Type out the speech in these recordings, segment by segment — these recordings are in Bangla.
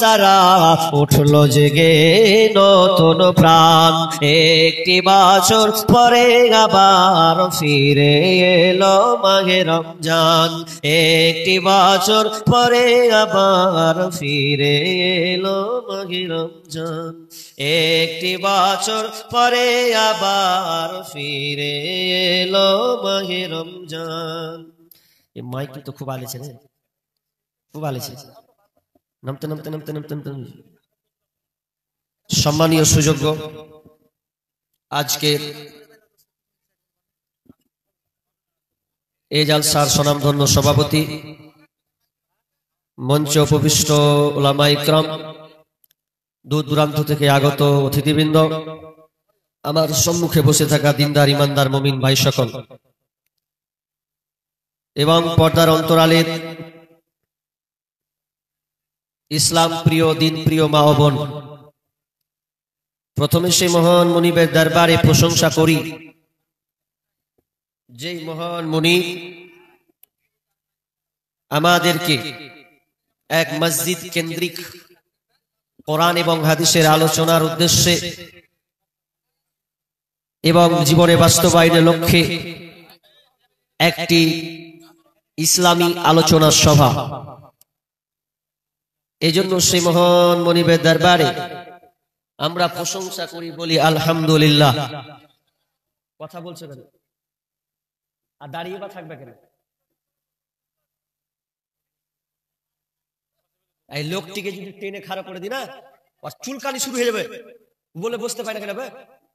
সারা উঠলো জেগে নতুন প্রাণ, একটি বছর পরে আবার ফিরে এলো মাহে রমজান, একটি বছর পরে আবার ফিরে এলো মাহে রমজান, একটি বছর পরে আবার ফিরে এলো মাহে রমজান। এই মাইক তো খুব আলেছে রে, খুব আলেছে। নামতে নামতে নামতে নামতে নামতে সম্মানীয় সুযোগ্য আজকের এই জালসার স্বনামধন্য সভাপতি, মঞ্চে উপবিষ্ট উলামা ইকরাম, দূর দূরান্ত থেকে আগত অতিথিবৃন্দ, আমার সম্মুখে বসে থাকা দিনদার ইমানদার মুমিন ভাই সকল এবং পর্দার অন্তরালের ইসলাম প্রিয় দিন প্রিয় মা ও বোন, প্রথমে সেই মহান মুনিবের দরবারে প্রশংসা করি যেই মহান মুনিব আমাদেরকে এক মসজিদ কেন্দ্রিক কোরআন এবং হাদিসের আলোচনার উদ্দেশ্যে এবং জীবনে বাস্তবায়নের লক্ষ্যে একটি ইসলামী আলোচনা সভা, এজন্য সেই মহান মুনিবের দরবারে আমরা প্রশংসা করি, বলি আলহামদুলিল্লাহ। কথা বলছে কেন আর দাঁড়িয়ে বা থাকবে কেন? এই লোকটিকে যদি টেনে খারাপ করে দি না, আর চুলকানি শুরু হয়ে যাবে, বলে বসতে পারে না কেন?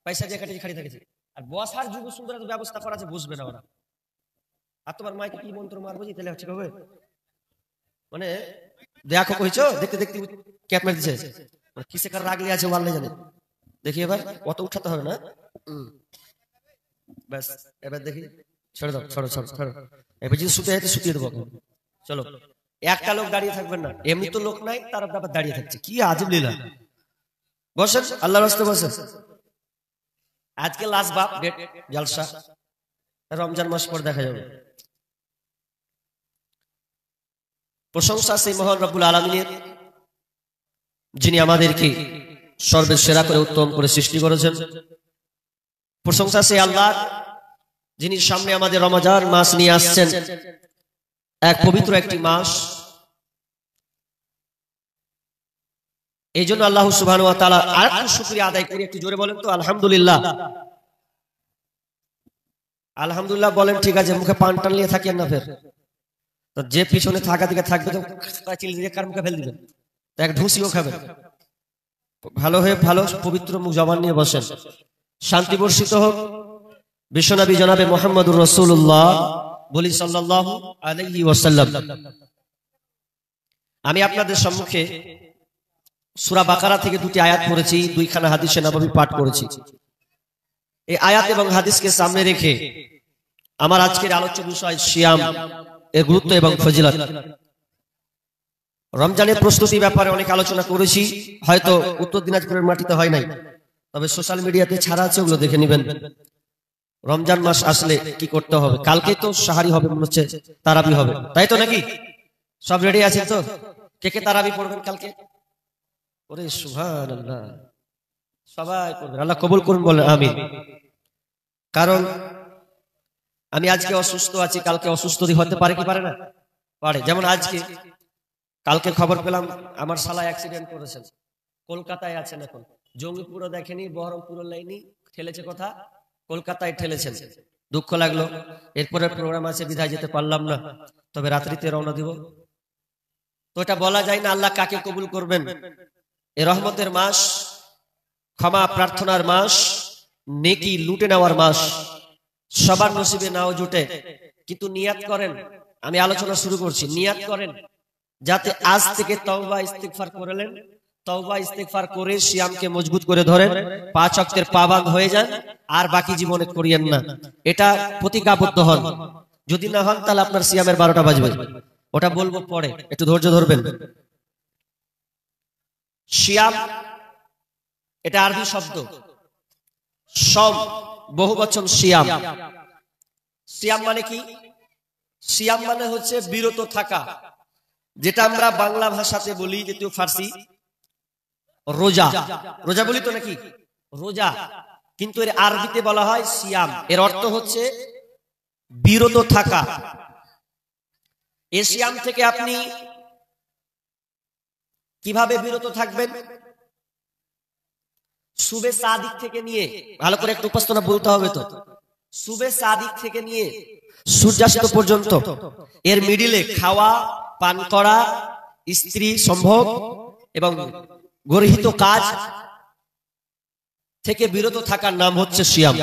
পয়সা দিয়ে কাটিয়ে খাড়ি থাকেছে, আর বসার যুব সুন্দর ব্যবস্থা করা আছে, বসবে না ওরা। আর তোমার মাইকে কি মন্ত্র মারবো যে তাহলে ঠিক হবে? মানে দেখো কইছো, দেখতে দেখতে ক্যাপ মেরে দিছে, কিসে কার রাগলে আছে ওয়াল্লে জানে। দেখি এবার অত উঠাতে হবে না, ব্যাস এবার দেখি, ছেড়ে দাও, ছড়ো ছড়ো ছড়ো। এবার যদি শুতে যেতে শুতিয়ে দেবো। চলো, একটা লোক দাঁড়িয়ে থাকবেন না, এমনি তো লোক নাই, তার ব্যাপার দাঁড়িয়ে থাকছে, কি আজব লীলা। বসেন, আল্লাহর রাস্তায় বসেন। আজকে লাস্ট বাপ ডেট জলসা, রমজান মাস পর দেখা যাবে। প্রশংসা সেই মহান রব্বুল আলামিনের, যিনি আমাদেরকে সর্বসেরা করে উত্তম করে সৃষ্টি করেছেন। প্রশংসা সেই আল্লাহ, যিনি সামনে আমাদের রমজান মাস নিয়ে আসছেন, এক পবিত্র একটি মাস। এই জন্য আল্লাহ সুবহানাহু ওয়া তাআলা আরেকটু শুকরিয়া আদায় করি, একটু জোরে বলেন তো আলহামদুলিল্লাহ। আলহামদুলিল্লাহ বলেন, ঠিক আছে, মুখে পান টান নিয়ে থাকেন না, ফের তো যে পিছনে থাকা দিকে থাকবে তো চিল দিয়ে কার মুখে ফেল দিবেন, এক ঢুসিও খাবেন। ভালো হয়ে ভালো পবিত্র মুখ জবান নিয়ে বসেন। শান্তি বর্ষিত হোক বিশ্বনবী জনাবে মুহাম্মদুর রাসূলুল্লাহ, বলি সাল্লাল্লাহু আলাইহি ওয়াসাল্লাম। আমি আপনাদের সম্মুখে সূরা বাকারা থেকে দুটি আয়াত পড়েছি, দুইখানা হাদিসে নববী পাঠ করেছি। এই আয়াত এবং হাদিসকে সামনে রেখে আমার আজকের আলোচ্য বিষয় সিয়াম, এর গুরুত্ব এবং ফজিলত। রমজানের প্রস্তুতি ব্যাপারে অনেক আলোচনা করেছি, হয়তো উত্তর দিনাজপুরের মাটিতে হয় নাই, তবে সোশ্যাল মিডিয়াতে ছাড়া আছে, ওগুলো দেখে নেবেন। রমজান মাস আসলে কি করতে হবে। কালকে তো সাহারি হবে, মনে হচ্ছে তারাবি হবে, তাই তো নাকি? সব রেডি আছেন তো? কে কে তারাবি পড়বেন কালকে? ওরে সুবহানাল্লাহ, সবাই পড়বেন, আল্লাহ কবুল করুন, বলেন আমিন। কারণ আমি আজকে অসুস্থ আছি, কালকে অসুস্থ হতে পারে কি পারে না? পারে। যেমন আজকে, কালকে খবর পেলাম আমার শালা অ্যাক্সিডেন্ট করেছেন, কলকাতায় আছেন এখন। জঙ্গিপুরও দেখেনি, বহরমপুরও লাইনি, ঠেলেছে কথা কলকাতায় ঠেলেছেন। দুঃখ লাগলো। এরপরে প্রোগ্রাম আছে, বিদায় যেতে পারলাম না, তবে রাত্রিতে রওনা দিব। তো এটা বলা যায় না আল্লাহ কাকে কবুল করবেন। এ রহমতের মাস, ক্ষমা প্রার্থনার মাস, নেকি লুটে নেওয়ার মাস। সবার নসিবে নাও জুটে, কিন্তু নিয়াত করেন। আমি আলোচনা শুরু করছি, নিয়াত করেন যাতে আজ থেকে তওবা ইস্তিগফার করলেন, তওবা ইস্তিগফার করে সিয়ামকে মজবুত করে ধরেন, 5 ওয়াক্তের পাবন্দ হয়ে যান, আর বাকি জীবনে করিয়েন না। এটা প্রতিজ্ঞাবদ্ধ হন। যদি না হন তাহলে আপনার সিয়ামের 12টা বাজবে। ওটা বলবো পরে, একটু ধৈর্য ধরবেন। সিয়াম এটা আরবি শব্দ, সম বহুবচন সিয়াম। সিয়াম মানে কি? সিয়াম মানে হচ্ছে বিরত থাকা, যেটা আমরা বাংলা ভাষাতে বলি, যেহেতু ফার্সি রোজা, রোজা বলি তো নাকি রোজা, কিন্তু এর আরবিতে বলা হয় সিয়াম। এর অর্থ হচ্ছে বিরত থাকা। এই সিয়াম থেকে আপনি কিভাবে বিরত থাকবেন? সুবে সাদিক থেকে নিয়ে, ভালো করে একটু উপস্থাপনা বলতে হবে তো, সুবে সাদিক থেকে নিয়ে সূর্যাস্ত পর্যন্ত এর মিডিলে খাওয়া, পান করা, স্ত্রী সম্ভোগ এবং গর্হিত কাজ থেকে বিরত থাকার নাম হচ্ছে সিয়াম।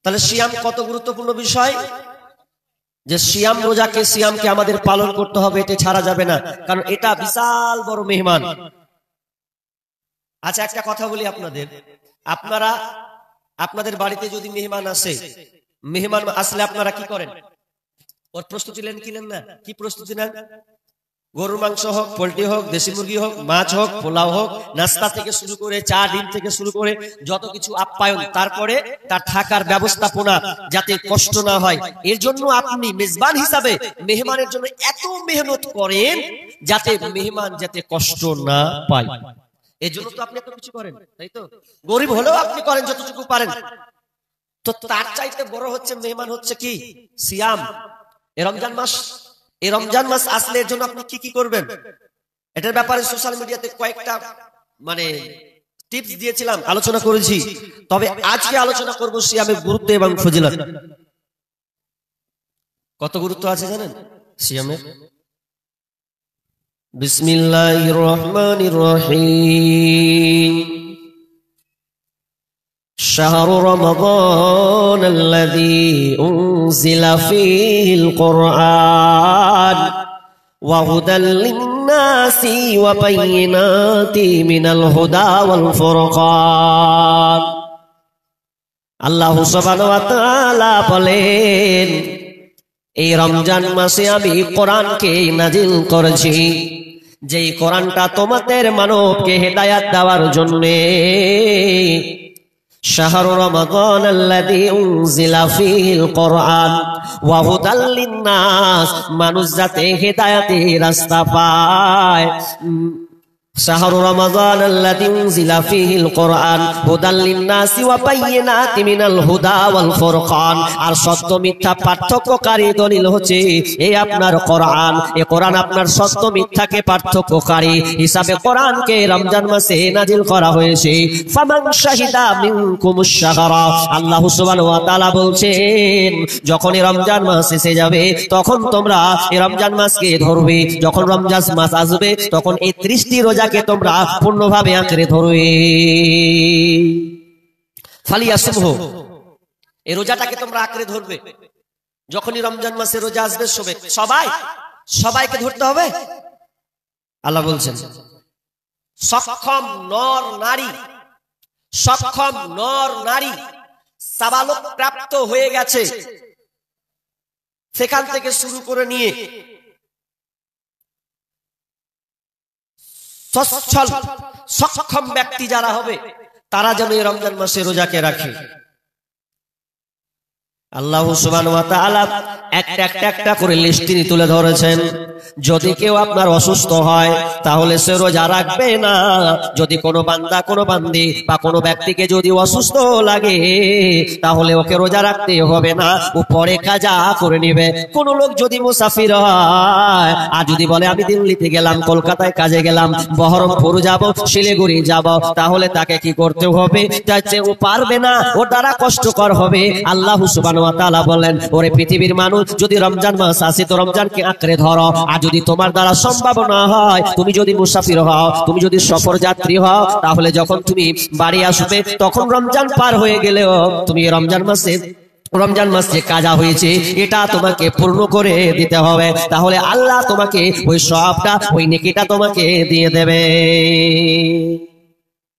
তাহলে সিয়াম কত গুরুত্বপূর্ণ বিষয়, যে সিয়াম রোজাকে, সিয়ামকে আমাদের পালন করতে হবে, এটা ছাড়া যাবে না, কারণ এটা বিশাল বড় মেহমান। আচ্ছা একটা কথা বলি আপনাদের, আপনাদের বাড়িতে যদি মেহমান আসে, মেহমান আসলে আপনারা কি করেন? ওর প্রস্তুতি নেন কি নেন না? কি প্রস্তুতি নেন? গরুর মাংস হোক, পোল্ট্রি হোক, দেশি মুরগি হোক, মাছ হোক, পোলাও হোক, নাস্তা থেকে শুরু করে চা, ডিম থেকে শুরু করে যত কিছু আপ্যায়ন, তারপরে তার থাকার ব্যবস্থাপনা যাতে কষ্ট না হয়, এর জন্য আপনি মেজবান হিসাবে মেহমানের জন্য এত মেহনত করেন যাতে মেহমান যাতে কষ্ট না পায়। এর জন্য তো আপনি এত কিছু করেন, তাই তো? গরিব হলেও আপনি করেন যতটুকু পারেন। তো তার চাইতে বড় হচ্ছে মেহমান হচ্ছে কি? সিয়াম। এই রমজান মাস, এই রমজান মাস আসলে এর জন্য আপনি কি কি করবেন, এটার ব্যাপারে সোশ্যাল মিডিয়াতে কয়েকটা টিপস দিয়েছিলাম, আলোচনা করেছি। তবে আজকে আলোচনা করব সিয়ামের গুরুত্ব এবং ফজিলত। কত গুরুত্ব আছে জানেন সিয়ামের? বিসমিল্লাহির রহমানির রহিম। شهر رمضان الذي أنزل فيه القرآن وهدى للناس وبينات من الهدى والفرقان। আল্লাহ সুবহানাহু ওয়া তাআলা বলেন, এই রমজান মাসে আমি কোরআনকে নাজিল করেছি, যেই কোরআনটা তোমাদের মানবকে হেদায়াত দেওয়ার জন্য। শাহরু রমাদান আল্লাযী উনজিলা ফীহিল কোরআন ওয়া হুদাল লিন-নাস, মানুষ যাতে হেদায়েতের রাস্তা পায়। শাহরু রমাদান আল্লাযী উনজিলা ফীহিল কোরআন হুদাল লিন-নাসি ওয়া বায়িনাতি মিনাল হুদা ওয়াল ফুরকান। আর সত্য মিথ্যা পার্থক্যকারী দলিল হচ্ছে এই আপনার কোরআন। এই কোরআন আপনার সত্য মিথ্যাকে পার্থক্যকারী হিসাবে কোরআনকে রমজান মাসে নাজিল করা হয়েছে। ফামান শাহিদা মিনকুমুশ শাহরা, আল্লাহ সুবহানাহু ওয়া তাআলা বলছেন, যখন এই রমজান মাস এসে যাবে তখন তোমরা এই রমজান মাসকে ধরবে। যখন রমজান মাস আসবে তখন এই 30টি রোজাকে তোমরা পূর্ণভাবে আঁকড়ে ধরবে। ফালিয়াসুমহু, এই রোজাটাকে তোমরা আঁকড়ে ধরবে। যখনই রমজান মাসে রোজা আসবে সবাইকে ধরতে হবে। আল্লাহ বলছেন, সক্ষম নর নারী সাবালক প্রাপ্ত হয়ে গেছে, সেখান থেকে শুরু করে নিয়ে সক্ষম ব্যক্তি যারা হবে তারা যেন এই রমজান মাসে রোজাকে রাখে। আল্লাহ সুবহানাহু ওয়া তাআলা একটা করে লিস্ট তিনি তুলে ধরেছেন। যদি কেউ আপনার অসুস্থ হয় তাহলে সে রোজা রাখবে না। যদি কোনো বান্দা, কোনো বান্দি বা কোনো ব্যক্তিকে যদি অসুস্থ লাগে তাহলে ওকে রোজা রাখতে হবে না, ও পরে কাজা করে নেবে। কোন লোক যদি মুসাফির হয় আর যদি বলে আমি দিল্লিতে গেলাম, কলকাতায় কাজে গেলাম, বহরমপুর যাব, শিলিগুড়ি যাব, তাহলে তাকে কি করতে হবে? যাচ্ছে ও পারবে না, ওর দ্বারা কষ্টকর হবে। আল্লাহ সুবহানাহু ওয়া তাআলা বলেন, ওরে পৃথিবীর মানুষ, যদি রমজান মাস আসে তো রমজানকে আঁকড়ে ধরো। আর যদি তোমার দ্বারা সম্ভব না হয়, তুমি যদি মুসাফির হও, তুমি যদি সফর যাত্রী হও, তাহলে যখন তুমি বাড়ি আসবে তখন রমজান পার হয়ে গেলেও তুমি রমজান মাস যে কাজা হয়েছে এটা তোমাকে পূর্ণ করে দিতে হবে। তাহলে আল্লাহ তোমাকে ওই সওয়াবটা, ওই নেকিটা তোমাকে দিয়ে দেবে।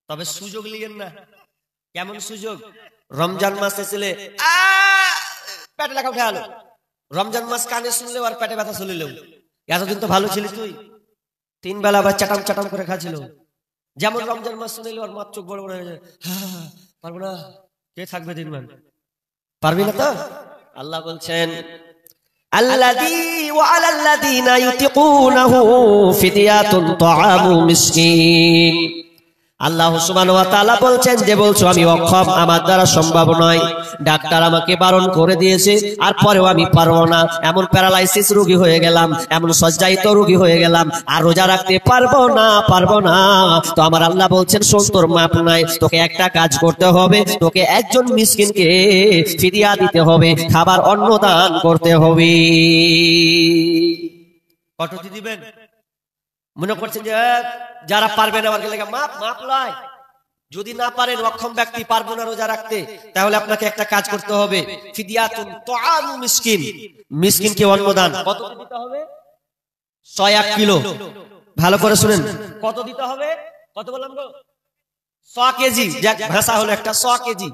তবে সুযোগ নিয়েন না। কেমন সুযোগ? রমজান মাস এসেলে পেটে লাগা উঠে আলো, রমজান মাস কানে শুনলে আর পেটে ব্যথা চলিল। এতদিন তো ভালো ছিলিস তুই, 3 বেলা আবার চাটাম করে খাচ্ছিল। যেমন রমজান মাস শুনিল আর মার চোখ বড় বড় হয়ে যায়, পারবো না, কে থাকবে দিন মান, পারবি না তো? আল্লাহ বলছেন, আল্লাযী ওয়া আলাল্লাযীনা ইউতিকুনাহু ফিদিয়াতুন তাআমু মিসকিন। আল্লাহ সুবহানাহু ওয়া তাআলা বলছেন যে বলছো আমি অক্ষম, আমার দ্বারা সম্ভব নয়, ডাক্তার আমাকে বারণ করে দিয়েছে, আর পরেও আমি পারবো না, এমন প্যারালাইসিস রোগী হয়ে গেলাম, এমন সজ্জায়িত রোগী হয়ে গেলাম, আর রোজা রাখতে পারবো না। তো আমার আল্লাহ বলছেন শোন, তোর মাপ নাই, তোকে একটা কাজ করতে হবে, তোকে একজন মিসকিনকে ফিদিয়া দিতে হবে, খাবার অন্ন দান করতে হবে। কতটি দিবেন? মনে করছেন যে যারা পারবেন আমার লেগে মাপ লয়, যদি না পারেন অক্ষম ব্যক্তি পারবো না রোজা রাখতে, তাহলে আপনাকে একটা কাজ করতে হবে, ফিদিয়াতুন তাআমু মিসকিন, মিসকিনকে অন্নদান। কত দিতে হবে? 100 কিলো। ভালো করে শুনেন, কত দিতে হবে? কত বললাম গো? 100 কেজি। ভাষা হলো একটা 100 কেজি,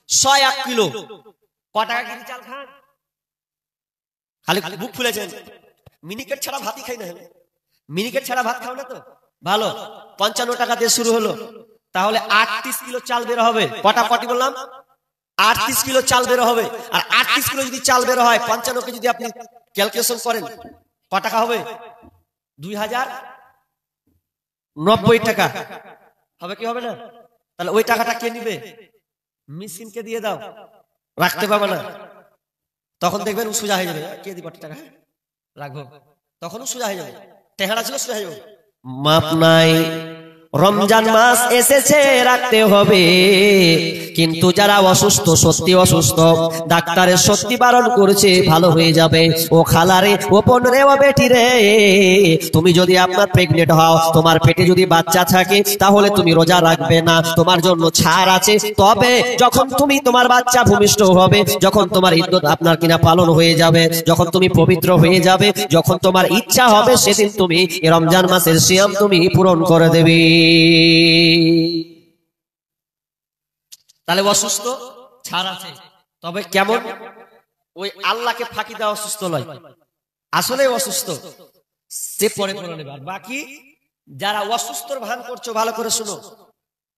100 কিলো। ক টাকা কেজি চাল খান? খালি বুক ফুলেছেন, মিনিকেট ছাড়া ভাতই খাই না। মিনিকেট ছাড়া ভাত খাও না তো? ভালো, 55 টাকা দিয়ে শুরু হলো, তাহলে 38 কিলো চাল বের হবে। কটি বললাম? 38 কিলো চাল বের হবে। আর 38 কিলো যদি চাল বের হয়, 55 কে যদি আপনি ক্যালকুলেশন করেন ক টাকা হবে? 2090 টাকা হবে কি হবে না? তাহলে ওই টাকাটা কে নিবে? মিসকিনকে দিয়ে দাও, রাখতে পারবে না। তখন দেখবেন সোজা হয়ে যাবে, কে দিব টাকা রাখবো, তখন সোজা হয়ে যাবে, টেহারা ছিল সোজা হয়ে যাবে। মাপ নাই, রমজান মাস এসেছে, রাখতে হবে, কিন্তু যারা অসুস্থ, সত্যি অসুস্থ, ডাক্তারের সত্যি বারণ করেছে ভালো হয়ে যাবে, ও খালারে, ও বোন রে, ও বেটি রে, তুমি যদি আপনার প্রেগনেন্ট হও, তোমার পেটে যদি বাচ্চা থাকে, তাহলে তুমি রোজা রাখবে না, তোমার জন্য ছাড় আছে। তবে যখন তুমি তোমার বাচ্চা ভূমিষ্ঠ হবে, যখন তোমার ইদ্দত আপনার কিনা পালন হয়ে যাবে, যখন তুমি পবিত্র হয়ে যাবে, যখন তোমার ইচ্ছা হবে, সেদিন তুমি এই রমজান মাসের সিয়াম তুমি পূরণ করে দেবে। তাহলে অসুস্থ ছাড় আছে, তবে কেমন? ওই আল্লাহকে ফাঁকি দেওয়া অসুস্থ নয়, আসলে অসুস্থ সে পরে করে নেবে। আর বাকি যারা অসুস্থর ভান করছো, ভালো করে শুনো,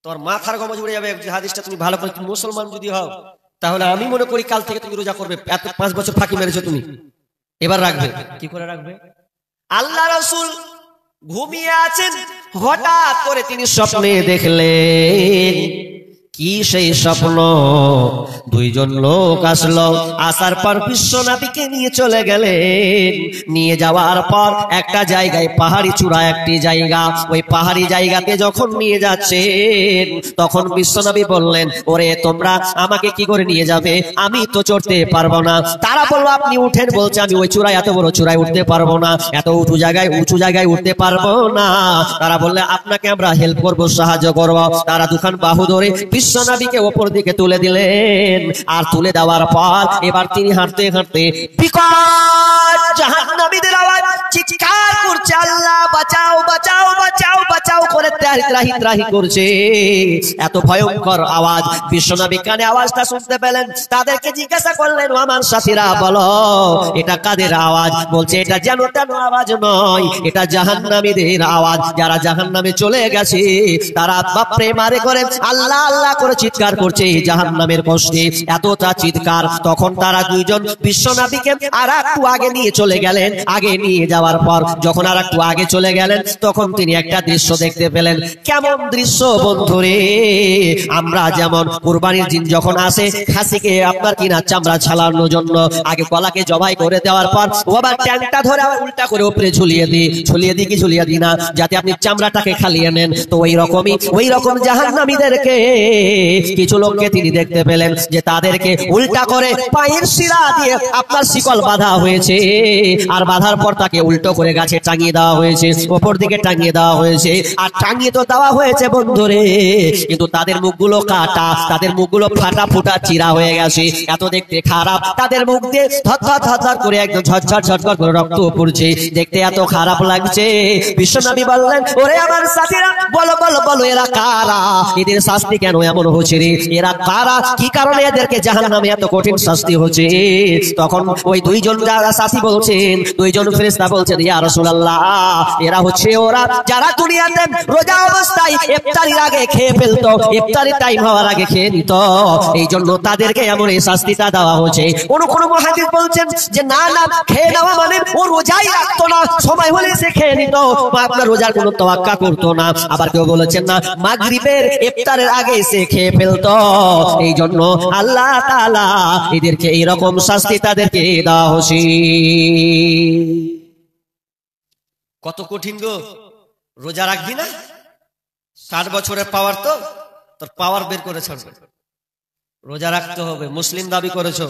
তোমার মাথার গমজ উড়ে যাবে। যে হাদিসটা তুমি ভালো করে, তুমি মুসলমান যদি হও, তাহলে আমি মনে করি কাল থেকে তুমি রোজা করবে। এত 5 বছর ফাঁকি মেরেছো তুমি, এবার রাখবে। কি করে রাখবে? আল্লাহ রাসূল ঘুমিয়ে আছেন, হঠাৎ করে তিনি স্বপ্নে দেখলেন। কি সেই স্বপ্ন? দুইজন লোক আসলো, আসার পর বিশ্বনবীকে নিয়ে চলে গেলেন। নিয়ে যাওয়ার পর একটা জায়গায়, পাহাড়ি চূড়া একটি জায়গা, ওই পাহাড়ি জায়গাতে যখন নিয়ে যাচ্ছেন, তখন বিশ্বনবী বললেন, ওরে তোমরা আমাকে কি করে নিয়ে যাবে? আমি তো চড়তে পারবো না। তারা বললো আপনি উঠেন। বলছে আমি ওই চূড়ায়, এত বড় চূড়ায় উঠতে পারবো না, এত উঁচু জায়গায় উঠতে পারবো না। তারা বললে আপনাকে আমরা হেল্প করবো, সাহায্য করবো। তারা দুখান বাহু ধরে বিশ্বনবীকে ওপর দিকে তুলে দিলেন। আর তুলে দেওয়ার পর এবার তিনি হাঁটতে হাঁটতে বিকট জাহান্নামীদের আওয়াজ চিৎকার করছে, আল্লাহ বাঁচাও বাঁচাও বাঁচাও বাঁচাও করে ত্রাহি করছে। এত ভয়ঙ্কর আওয়াজ বিশ্বনবী কানে আওয়াজটা শুনতে পেলেন। তাদেরকে জিজ্ঞাসা করলেন, ও আমার সাথীরা বলো এটা কাদের আওয়াজ? বলছে এটা যেন তেন আওয়াজ নয়, এটা জাহান্নামীদের আওয়াজ। যারা জাহান্নামে চলে গেছে, তারা বাপরে মারে করে আল্লাহ আল্লাহ করে চিৎকার করছে জাহান্নামের কষ্টে। এতটা চিৎকার, তখন তারা দুইজন বিশ্বনবীকে আর একটু আগে নিয়ে চলে গেলেন। আগে নিয়ে যাওয়ার পর যখন আর একটু আগে চলে গেলেন, তখন তিনি একটা দৃশ্য দেখতে পেলেন। কেমন দৃশ্য বন্ধুরে? আমরা যেমন কুরবানির দিন যখন আসে, খাসিকে আপনার কিনা চামড়া ছাড়ানোর জন্য আগে গলাকে জবাই করে দেওয়ার পর ও আবার ট্যাংটা ধরে আবার উল্টা করে উপরে ঝুলিয়ে দিই না, যাতে আপনি চামড়াটাকে খালিয়ে নেন। তো ওই রকম জাহান্নামীদেরকে কিছু লোককে তিনি দেখতে পেলেন যে তাদেরকে উল্টা করে পায়ের শিরা দিয়ে আপনার শিকল বাঁধা হয়েছে, আর বাঁধার পর তাকে উল্টো করে গাছে টাঙিয়ে দেওয়া হয়েছে, ওপর দিকে টাঙিয়ে দেওয়া হয়েছে। আর টাঙিয়ে তো দেওয়া হয়েছে বন্ধুরে, কিন্তু তাদের মুখগুলো কাটা, তাদের মুখগুলো ফাটা ফুটা চিরা হয়ে গেছে, এত দেখতে খারাপ। তাদের মুখ দিয়ে ধর করে একদম ঝরঝর করে রক্ত পড়ছে, দেখতে এত খারাপ লাগছে। বিশ্বনবী বললেন, ওরে আমার সাথীরা বলো বলো বলো, এরা কারা? এদের শাস্তি কেন এমন হচ্ছে রে? এরা কারা? কি কারণে এদেরকে জাহান্নামে এত কঠিন শাস্তি হচ্ছে? তখন ওই দুইজন যারা সাথী বলছেন, দুইজন ফেরেশতা বলছেন, ইয়া রাসূলুল্লাহ, এরা হচ্ছে ওরা যারা দুনিয়াতে দিতেন রোজা অবস্থায় ইফতারির আগে খেয়ে ফেলতো, ইফতারির টাইম হওয়ার আগে খেয়ে নিত, এই জন্য তাদেরকে এমন এই শাস্তিটা দেওয়া হচ্ছে। কোন কোন মুহাদ্দিস বলছেন যে না না, খেয়ে নেওয়া মানে ও রোজাই রাখতো না, সময় হলে সে খেয়ে নিত, আপনার রোজার কোনো তোয়াক্কা করতো না। আবার কেউ বলেছেন না, মাগরিবের ইফতারের আগে সে খেয়ে ফেলতো, এই জন্য আল্লাহ তাআলা এদেরকে এইরকম শাস্তি তাদেরকে দেওয়া হচ্ছে। কত কঠিন গো, রোজা রাখবি না, 60 বছরের পাওয়ার, তো তোর পাওয়ার বের করে ছাড়বে, রোজা রাখতে হবে। মুসলিম দাবি করেছো,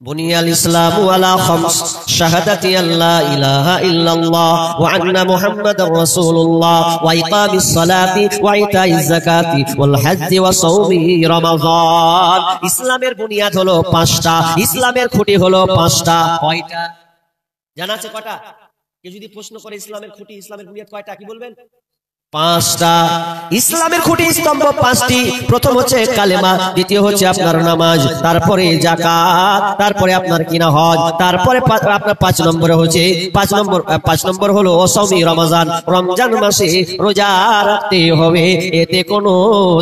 বুনিয়াল ইসলামু আলা খামস শাহাদাতি আল্লা ইলাহা ইল্লাল্লাহ ওয়া আন্না মুহাম্মাদার রাসূলুল্লাহ ওয়া ইকামিস সালাতি ওয়া ইতাইজ যাকাতি ওয়াল হজ্জি ওয়া সাওমি রমাদান। ইসলামের বুনিয়াদ হলো 5টা, ইসলামের খুঁটি হলো 5টা। কয়টা জানা আছে? কয়টা? কেউ যদি প্রশ্ন করে ইসলামের খুঁটি, ইসলামের বুনিয়াদ কয়টা, কি বলবেন? 5টা। ইসলামের খুঁটি স্তম্ভ 5টি। প্রথম হচ্ছে কালেমা, দ্বিতীয় হচ্ছে আপনার নামাজ, তারপরে যাকাত, তারপরে আপনার কিনা হজ, তারপরে আপনার 5 নম্বরে হচ্ছে 5 নম্বর হলো সাওমি রমজান, রমজান মাসে রোজা রাখতে হবে, এতে কোনো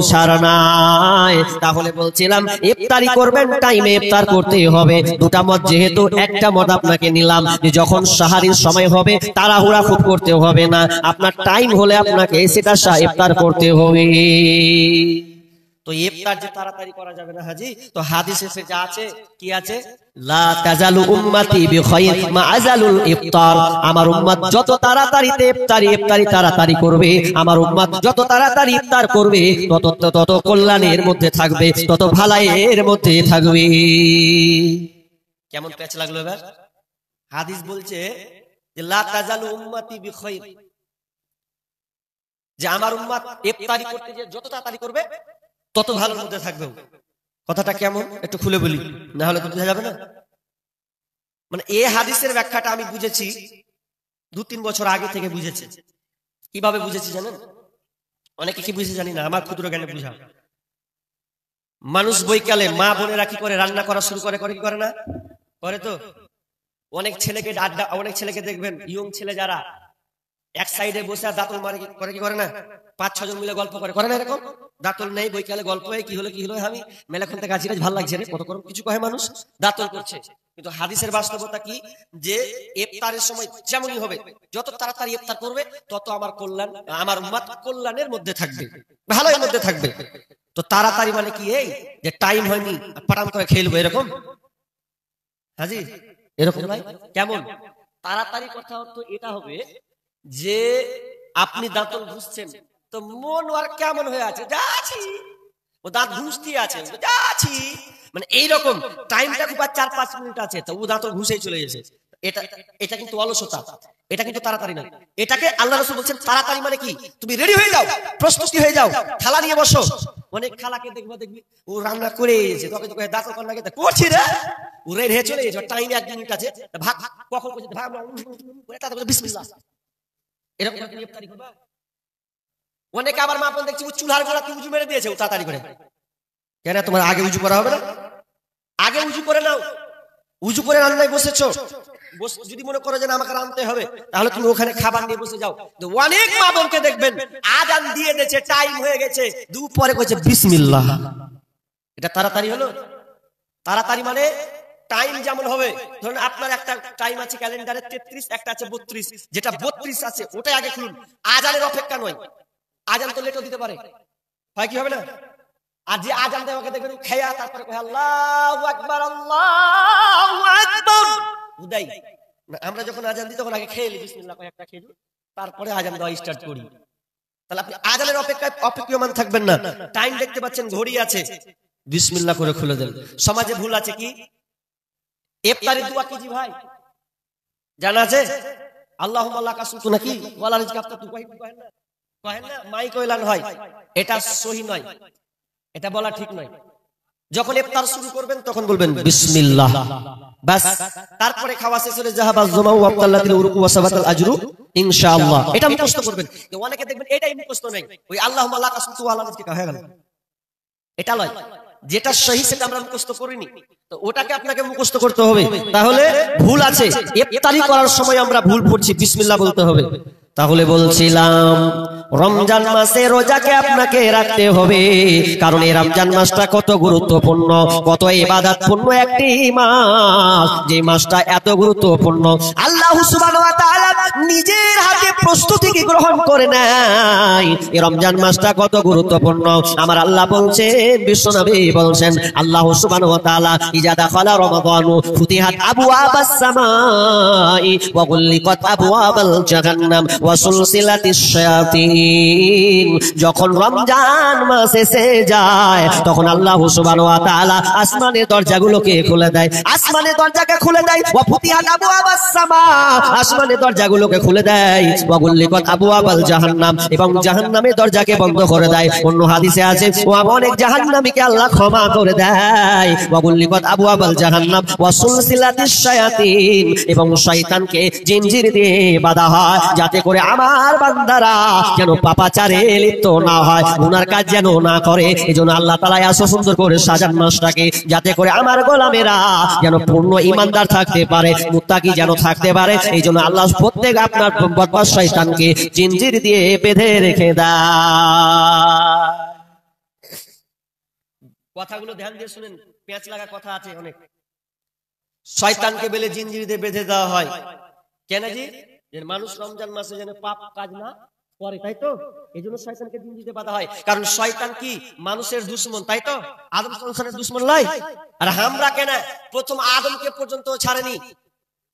ছাড় নাই। তাহলে বলছিলাম ইফতারি করবেন, টাইমে ইফতার করতে হবে। দুটা মত যেহেতু, একটা মত আপনাকে নিলাম যে যখন সাহারির সময় হবে তাড়াহুড়া খুব করতে হবে না, আপনার টাইম হলে আপনাকে সেটা ইফতার করতে হবে। তো ইফতার যে তাড়াতাড়ি করা যাবে না হাজি, তো হাদিসে সে যা আছে, কি আছে? লা তাজালু উম্মতি বিখাইর মা আজালুল ইফতার। আমার উম্মত যত তাড়াতাড়ি ইফতারি তাড়াতাড়ি করবে, আমার উম্মত যত তাড়াতাড়ি ইফতার করবে তত কল্যাণের মধ্যে থাকবে, তত ভালাইয়ের মধ্যে থাকবে। কেমন প্যাচ লাগলো এবার? হাদিস বলছে যে লা তাজালু উম্মতি বিখাইর, যে আমার উম্মত ইফতারি করতে যে যত তাড়াতাড়ি করবে তত ভালোর মধ্যে থাকবে। কথাটা কেমন একটু খুলে বলি, না হলে তো বোঝা যাবে না। মানে এই হাদিসের ব্যাখ্যাটা আমি বুঝেছি 2-3 বছর আগে থেকে বুঝেছি। কিভাবে বুঝেছি জানেন? অনেকে কি বুঝে জানি না, আমার ক্ষুদ্র জ্ঞানে বুঝা। মানুষ বৈকালে মা বোনেরা কি করে, রান্না করা শুরু করে কি করে না? করে তো। অনেক ছেলেকে দেখবেন, ইয়ং ছেলে যারা এক সাইডে বসে দাঁতল মারে করে কি করে না? 5-6 জন মিলে গল্প করে না? এরকম দাঁতল নেই, বৈকালে গল্প হয়, কি হলো আমি মেলাখন থেকে গাছ ভালো লাগছে রে, কত করম কিছু কহে মানুষ, দাঁতল করছে। কিন্তু হাদিসের বাস্তবতা কি, যে ইফতারের সময় যেমনই হবে, যত তাড়াতাড়ি ইফতার করবে তত আমার কল্যাণ, আমার উম্মত কল্যাণের মধ্যে থাকবে, ভালোর মধ্যে থাকবে। তো তাড়াতাড়ি মানে কি, এই যে টাইম হয়নি পাটাম করে খেলবো এরকম হাজি? এরকম নয়। কেমন তাড়াতাড়ি? কথা তো এটা হবে যে আপনি দাঁতল ঘুষছেন, তো মন আর কেমন হয়ে আছে, যাচ্ছি, ও দাঁত ঘুষতে আছে, যাচ্ছি, মানে এইরকম টাইমটা খুব 4-5 মিনিট আছে, তো ও দাঁতল ঘুষেই চলে গেছে। এটা কিন্তু অলসতা, এটা কিন্তু তাড়াতাড়ি নয়। এটাকে আল্লাহ রাসূল বলছেন তাড়াতাড়ি মানে কি, তুমি রেডি হয়ে যাও, প্রস্তুতি হয়ে যাও, থালা নিয়ে বসো। অনেক খালাকে দেখবি ও রান্না করে এসেছে, তোকে দাঁতল কর লাগে করছি রে, ও রেডি হয়ে চলে গেছে, টাইম 1 মিনিট আছে, ভাগ কখন করছে, ভাগ বিসমিল্লাহ, এরকম ইফতারি করবা। অনেকে আবার মা বোন দেখছি ও চুলার গোড়াতে উজু মেরে দিয়েছে, ও তাড়াতাড়ি করে। কেন? তোমার আগে উজু করা হবে না? আগে উজু করে নাও, উজু করে রান্নায় বসেছো, যদি মনে করো যে না আমাকে রান্নতে হবে, তাহলে তুমি ওখানে খাবার নিয়ে বসে যাও। অনেক মা বোনকে দেখবেন আজান দিয়ে দিয়েছে, টাইম হয়ে গেছে, দুপুরে কইছে বিসমিল্লাহ। এটা তাড়াতাড়ি হলো? তাড়াতাড়ি মানে টাইম যেমন হবে, ধরুন আপনার একটা টাইম আছে ক্যালেন্ডারে 33, একটা আছে 32, যেটা 32 আছে ওটাই আগে খুলুন, আজানের অপেক্ষা নয়। আজান তো লেটও দিতে পারে, হয় কি হবে না? আর যে আজান দেয় ওকে দেখবেন খেয়া তারপরে কয় আল্লাহু আকবার, আল্লাহু আকবার। উদাই আমরা যখন আজান দিই তখন আগে খেয়ে নি, বিসমিল্লাহ কয় একটা খেয়ে, তারপরে আজান দেওয়া স্টার্ট করি। তাহলে আপনি আজানের অপেক্ষায় অপেক্ষমান থাকবেন না। টাইম দেখতে পাচ্ছেন, ঘড়ি আছে, বিসমিল্লাহ করে খুলে দেন। সমাজে ভুল আছে কি, ইফতারের দোয়া কি জি ভাই জানা আছে? আল্লাহুম্মা লাকা সুতু নাকি ওয়ালা রিজকা আফতা, তুই কহেন না মাইক এলান হয়, এটা সহি নয়, এটা বলা ঠিক নয়। যখন ইফতার শুরু করবেন তখন বলবেন বিসমিল্লাহ, বাস। তারপরে খাওয়া শেষ হলে জাহাবাজ জমা ওয়া আবতাল্লাতিল উরুকু ওয়া সাবাতাল আজরু ইনশাআল্লাহ, এটা মুখস্থ করবেন। অনেকে দেখবেন এটাই মুখস্থ নেই, ওই আল্লাহুম্মা লাকা সুতু ওয়ালা রিজকা হয়ে গেল। এটা নয়, যেটা সহি সেটা আমরা মুখস্থ করিনি, তো ওটাকে আপনাকে মুখস্থ করতে হবে। তাহলে ভুল আছে, ইফতারি করার সময় আমরা ভুল করছি, বিসমিল্লাহ বলতে হবে। তাহলে বলছিলাম রমজান মাসে রোজাকে আপনাকে রাখতে হবে, কারণ এই রমজান মাসটা কত গুরুত্বপূর্ণ, কত ইবাদতপূর্ণ একটি মাস। যে মাসটা এত গুরুত্বপূর্ণ, আল্লাহ সুবহানাহু ওয়া তাআলা নিজের হাতে প্রস্তুতি কি গ্রহণ করে নাই। এই রমজান মাসটা কত গুরুত্বপূর্ণ আমার আল্লাহ বলছেন, বিশ্বনবী বলছেন, আল্লাহ সুবহানাহু ওয়া তাআলা ইজা দাখালা রমাদানু ফুতিহাত আবওয়াবাস সামাই ওয়া গুলিকাত আবওয়াবাল জাহান্নাম ওয়া সুলসিলাতিশ শায়াতিন। যখন রমজান মাস এসে যায় তখন আল্লাহ সুবহানাহু ওয়া তাআলা আসমানের দরজাগুলোকে খুলে দেয়, আসমানের দরজাকে খুলে দেয়। ওয়া ফুতিহাত আবওয়াবাস সামা, আসমানের দরজাগুলোকে খুলে দেয়। ওয়া গুলিকাত আবওয়াবাল জাহান্নাম, এবং জাহান্নামের দরজাকে বন্ধ করে দেয়। অন্য হাদিসে আছে ওয়া অনেক জাহান্নামীকে আল্লাহ ক্ষমা করে দেয়। ওয়া গুলিকাত আবওয়াবাল জাহান্নাম ওয়া সুলসিলাতিশ শায়াতিন, এবং শয়তানকে জিনজির দিয়ে বাঁধা হয় যাতে করে আমার বান্দারা যেন পাপাচারে লিপ্ত না হয়, গুনার কাজ যেন না করে। এজন্য আল্লাহ তাআলা এত সুন্দর করে সাজান মাসটাকে, যাতে করে আমার গোলামেরা যেন পূর্ণ ঈমানদার থাকতে পারে, মুত্তাকি যেন থাকতে পারে। এইজন্য আল্লাহ প্রত্যেক আপনার বদমাশ শয়তানকে জিনজির দিয়ে বেঁধে রেখে দেয়। কথাগুলো ধ্যান দিয়ে শুনেন, পেঁচ লাগা কথা আছে অনেক। শয়তানকে বেলে জিনজির দিয়ে বেঁধে দেওয়া হয় কেন? জি, যে মানুষ রমজান মাসে যেন পাপ কাজ না করে, তাই তো এই জন্য শয়তানকে জিনজিতে বাঁধা হয়। কারণ শয়তান কি মানুষের দুশমন, তাই তো আদম সন্তানের দুশমন নয়। আর আমরা কেন প্রথম আদমকে পর্যন্ত ছাড়েনি।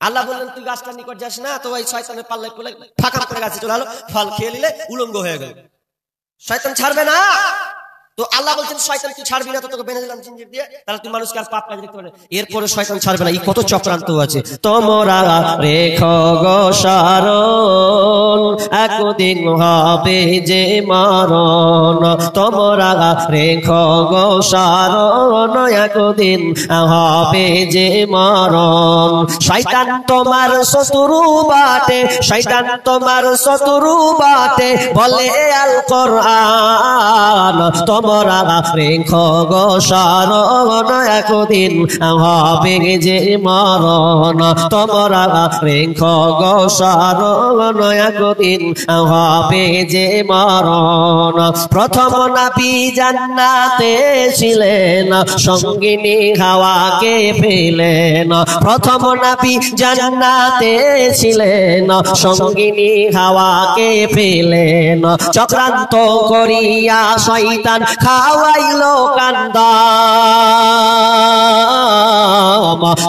আল্লাহ বললেন তুই গাছটার নিকট যাস না, তো ওই শয়তানের পাল্লায় পড়ে ফাঁকা করে গাছে চলে আলো, ফল খেয়ে নিলে উলঙ্গ হয়ে গেল, শয়তান ছাড়বে না। তো আল্লাহ বলছেন শয়তান তুই ছাড়বি না, তো তোকে বেঁধে দিলাম জিনজির দিয়ে, তাহলে তুই মানুষকে আর পাপ কাজ দেখতে পারে। এরপরে শয়তান ছাড়বে না। এই কত চক্রান্ত আছে। তোমরা রেখো গো শরণ, একদিন হবে যে মরণ। তোমরা রেখো গো শরণ, একদিন হবে যে মরণ। শয়তান তোমার শত্রু বাটে, শয়তান তোমার শত্রু বাটে, বলে আল কোরআন। তোমরা রেখো গো শরণ, একদিন হবে যে মরণ। তোমরা রেখো গো শরণ, একদিন হবে যে মরণ। প্রথম নবী জান্নাতে ছিলেন, সঙ্গিনী হাওয়াকে পেলেন। প্রথম নবী জান্নাতে ছিলেন, সঙ্গিনী হাওয়াকে পেলেন। চক্রান্ত করিয়া শয়তান খাওয়াইলো কান্দাম।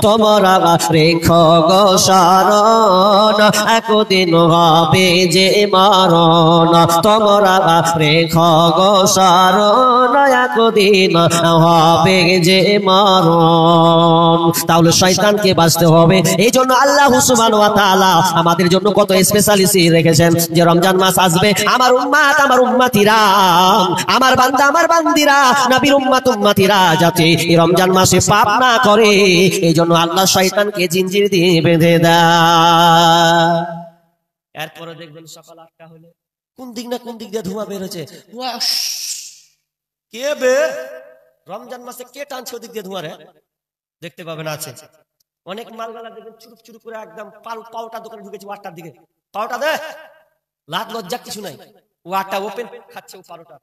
তোমরা রেখো গো শরণ, একদিন হবে যে মরণ। তোমরা রেখো গো শরণ, একদিন হবে যে মরণ। তাহলে শয়তানকে বাঁচতে হবে। এই জন্য আল্লাহ সুবহানাহু ওয়া তাআলা আমাদের জন্য কত স্পেশালিটি রেখেছেন, যে রমজান মাস আসবে আমার উম্মাত, আমার উম্মতিরা, আমার বান্দা, আমার বান্দিরা, নবীর উম্মত উম্মতিরা যাতে এই রমজান মাসে পাপ না করে, এই জন্য আল্লাহ শয়তানকে জিনজির দিয়ে বেঁধে দেয়। এরপরে দেখবেন সকাল 8টা হলে কোন দিক না কোন দিক দিয়ে ধোঁয়া বের হচ্ছে। কে বে রমজান মাসে কে টানছে ওদিক দিয়ে ধোঁয়া রে? দেখতে পাবেন আছে অনেক মালগালা দেখবেন চুরুপ চুরুপ করে একদম পাউটা দোকানে ঢুকেছে 8টার দিকে। পাউটা দে, লাজ লজ্জা কিছু নাই, ও 8টা ওপেন খাচ্ছে ও পাউটা।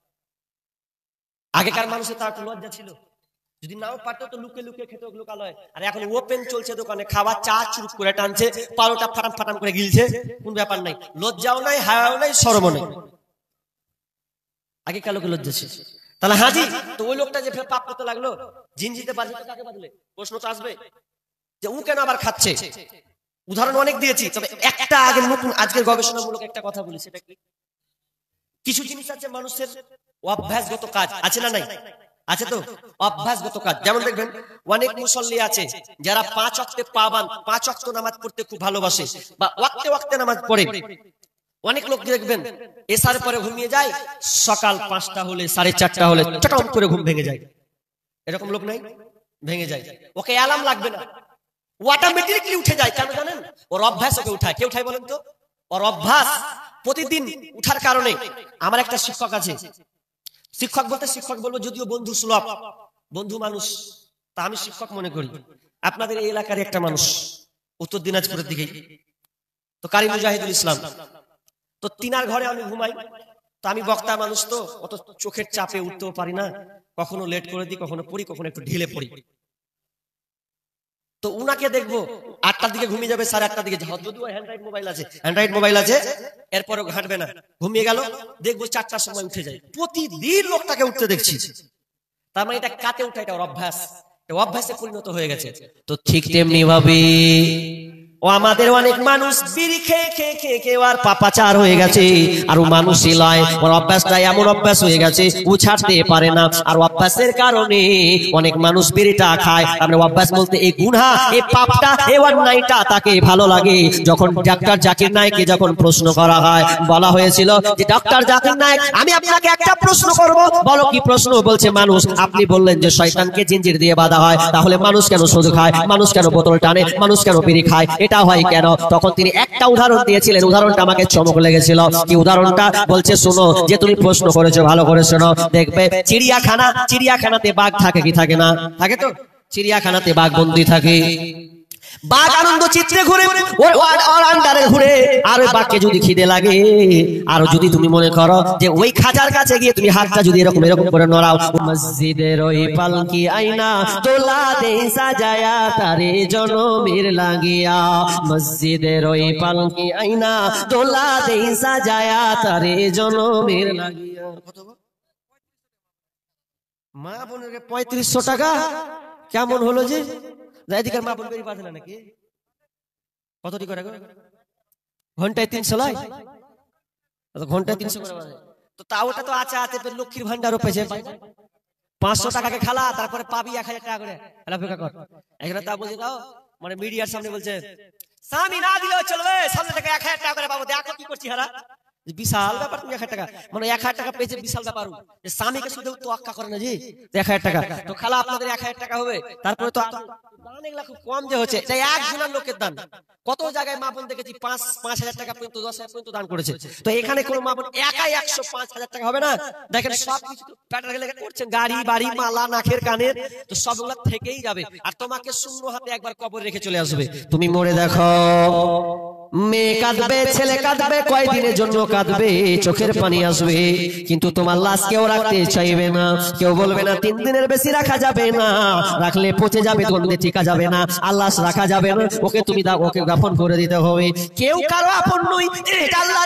আগেকার মানুষের তার একটু লজ্জা ছিল, যদি নাও পারতো তো লুকে লুকে খেতে লোকালয়। আর এখন ওপেন চলছে দোকানে, খাওয়া চা চুরুপ করে টানছে, পাউটা ফাটাম ফাটাম করে গিলছে, কোন ব্যাপার নাই, লজ্জাও নাই, হায়াও নাই, শরমও নাই। আগেকার লোকের লজ্জা ছিল। তাহলে হাজি তো ওই লোকটা যে পাপ করতে লাগলো, জিনজিতে বাজবে কাকে বাজলে? প্রশ্ন তো আসবে যে ও কেন আবার খাচ্ছে। উদাহরণ অনেক দিয়েছি, তবে একটা আগে নতুন আজকের গবেষণামূলক একটা কথা বলি। সেটা কি, কিছু জিনিস আছে মানুষের অভ্যাসগত কাজ, আছে না নাই? আছে তো অভ্যাসগত কাজ। যেমন দেখবেন অনেক মুসল্লি আছে যারা 5 ওয়াক্তে পাবান, 5 ওয়াক্ত নামাজ পড়তে খুব ভালোবাসে বা ওয়াক্তে ওয়াক্তে নামাজ পড়ে। অনেক লোক দেখবেন এসার পরে ঘুমিয়ে যায়, সকাল 5টা হলে 4:30 হলে চটম করে ঘুম ভেঙে যায়। এরকম লোক নাই? ভেঙে যায়, ওকে অ্যালার্ম লাগবে না, ও অটোমেটিক্যালি উঠে যায়। কেন জানেন? ওর অভ্যাস ওকে উঠায়। কে উঠায় বলেন তো? ওর অভ্যাস প্রতিদিন উঠার কারণে। আমার একটা শিক্ষক আছে, শিক্ষক বলতে শিক্ষক বলবো যদিও বন্ধু সুলভ, বন্ধু মানুষ, তা আমি শিক্ষক মনে করি। আপনাদের এই এলাকার একটা মানুষ, উত্তর দিনাজপুরের দিকে, তো কারি মুজাহিদুল ইসলাম, তো তিনার ঘরে আমি ঘুমাই। তো আমি বক্তা মানুষ, তো অত চোখের চাপে উঠতেও পারি না, কখনো লেট করে দিই, কখনো পড়ি, কখনো একটু ঢিলে পড়ি। তো উনাকে দেখবো 8টার দিকে ঘুমিয়ে যাবে, 8:30টার দিকে, যদিও অ্যান্ড্রয়েড মোবাইল আছে, এরপরেও ঘাঁটবে না, ঘুমিয়ে গেল, দেখবো 4টার সময় উঠে যায়। প্রতিদিন লোকটাকে উঠতে দেখছি। তার মানে এটা কাতে উঠা, এটা ওর অভ্যাস, অভ্যাসে পরিণত হয়ে গেছে। তো ঠিক তেমনি ভাবে ও আমাদের অনেক মানুষ বিড়ি খেয়ে খেয়ে খেয়ে খেয়ে আর পাপাচার হয়ে গেছে। আর ও মানুষই লয়, ওর অভ্যাসটা এমন অভ্যাস হয়ে গেছে ও ছাড়তে পারে না। আর অভ্যাসের কারণে অনেক মানুষ বিড়িটা খায়। আমরা অভ্যাস বলতে এই গুনাহ, এই পাপটা, এই অন্যায়টা তাকে ভালো লাগে। যখন ডাক্তার জাকির নায়েককে যখন প্রশ্ন করা হয়, বলা হয়েছিল যে ডাক্তার জাকির নায়েক, আমি আপনাকে একটা প্রশ্ন করব, বলো কি প্রশ্ন? বলছে মানুষ, আপনি বললেন যে শয়তানকে জিঞ্জির দিয়ে বাঁধা হয়, তাহলে মানুষ কেন সুদ খায়, মানুষ কেন বোতল টানে, মানুষ কেন বিড়ি খায়, এটা হয় কেন? তখন তিনি একটা উদাহরণ দিয়েছিলেন, উদাহরণটা আমাকে চমক লেগেছিল। কি উদাহরণটা? বলছে শোনো, যে তুমি প্রশ্ন করেছো ভালো করে শোনো, দেখবে চিড়িয়াখানাতে বাঘ থাকে কি থাকে না? থাকে তো, চিড়িয়াখানাতে বাঘ বন্দী থাকে। বাঘ আনন্দ চিত্রে ঘুরে, ওর আন্ডারে ঘুরে। আর ওই বাঘকে যদি খিদে লাগে, আর যদি তুমি মনে করো যে ওই খাঁচার কাছে গিয়ে তুমি হাতটা যদি এরকম এরকম করে নড়াও, মসজিদের ওই পালকি আয়না তোলা দে সাজায়া তারে জনমের লাগিয়া, মসজিদের ওই পালকি আয়না তোলা দে সাজায়া তারে জনমের লাগিয়া। মা বোনের 3500 টাকা কেমন হলো যে? মা বোন বেরিয়ে পাঠালে নাকি? কতটি করে ঘন্টায় 300 লাই? ঘন্টায় 300 করে বাজে। তো তাও ওটা তো আছে আছে, লক্ষ্মীর ভান্ডারও পেয়েছে। 500 টাকাকে খালা, তারপরে পাবি 1000 টাকা করে। এখানে তা বলছে দাও, মানে মিডিয়ার সামনে বলছে স্বামী না দিলেও চলবে, সামনে থেকে 1000 টাকা করে পাবো, দেখো কি করছি হারা। বিশাল ব্যাপার, তুমি 1000 টাকা, মানে 1000 টাকা পেয়েছে, বিশাল ব্যাপার। স্বামীকে শুধু তো আক্কা করে না জি 1000 টাকা। তো খালা আপনাদের 1000 টাকা হবে, তারপরে তো দান এগুলা খুব কম যে হচ্ছে, তাই একজনের লোকের দান। কত জায়গায় মা বোন দেখেছি 5,000 টাকা পর্যন্ত, 10,000 পর্যন্ত দান করেছে। তো এখানে কোন মা বোন একাই 105,000 টাকা হবে না? দেখেন সব কিছু প্যাটার লেগে করছেন, গাড়ি বাড়ি মালা নাকের কানের, তো সবগুলা থেকেই যাবে। আর তোমাকে শূন্য হাতে একবার কবর রেখে চলে আসবে। তুমি মরে দেখো, মেয়ে কাঁদবে, ছেলে কাঁদবে, কয়দিনের জন্য কাঁদবে, চোখের পানি আসবে, কিন্তু তোমার লাশ কেউ রাখতে চাইবে না। কেউ বলবে না 3 দিনের বেশি রাখা যাবে না, রাখলে পচে যাবে, গন্ধে টিকা যাবে না, আর লাশ রাখা যাবে না, ওকে তুমি ওকে দাফন করে দিতে হবে। কেউ কারো আপন নই, এটা আল্লাহ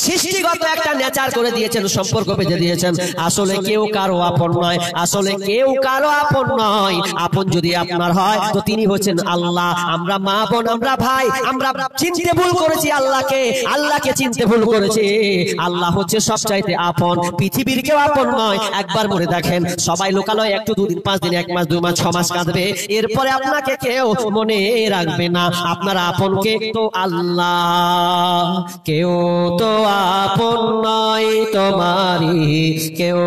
সৃষ্টিগত একটা নেচার করে দিয়েছেন, সম্পর্ক বেঁধে দিয়েছেন। আসলে কেউ কারো আপন নয়, আসলে কেউ কারো আপন নয়। আপন যদি আপনার হয় তো তিনি হচ্ছেন আল্লাহ। আমরা মা বোন, আমরা ভাই, আমরা চিনতে ভুল করেছি আল্লাহকে, আল্লাহকে চিনতে ভুল করেছি। আল্লাহ হচ্ছে সবচাইতে আপন, পৃথিবীর কেউ আপন নয়। একবার মনে দেখেন, সবাই লোকালয় একটু 2 দিন 5 দিন 1 মাস 2 মাস 6 মাস কাঁদবে, এরপরে আপনাকে কেউ মনে রাখবে না। আপনার আপন কে? তো আল্লাহ। কেউ তো আপন নয় তোমারি, কেউ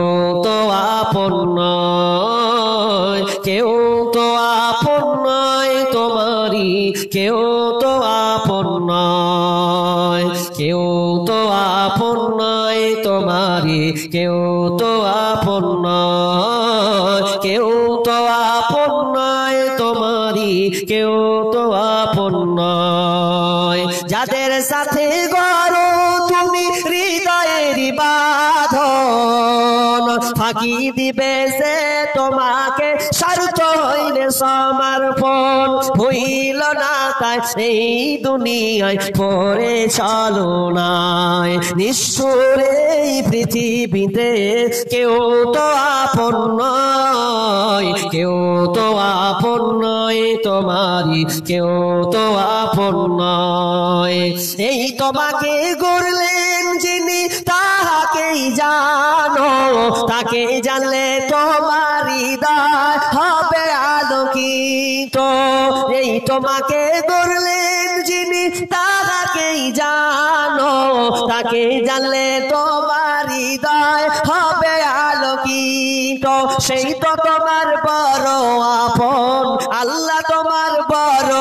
তো আপন নয়, কেউ তো আপন নয় তোমারি, কেউ তো আপন নয়, কেউ তো আপন নয় তোমারি, কেউ তো আপন নয়, কেউ তো আপন নয় তোমারি, কেউ তো আপন নয়। যাদের সাথে গড়ো তুমি হৃদয়ের বাঁধন, ফাঁকি দিবে সে তোমাকে স্বার্থ হইলে সমর্পণ। ভুইল না তাই এই দুনিয়ায় পড়ে চলো নাই, নিষ্ঠুর এই পৃথিবীতে কেউ তো আপন নয়, কেউ তো আপন নয় তোমারি, কেউ তো আপন নয়। এই তোমাকে গড়লেন যিনি তাহাকেই জানো, তাকে জানলে তোমার হৃদয় হবে আলোকিত। এই তোমাকে গড়লেন যিনি তাহাকেই জানো, তাকে জানলে তোমার হৃদয় হবে আলোকিত। সেই তো তোমার বড় আপন, আল্লাহ তোমার বড়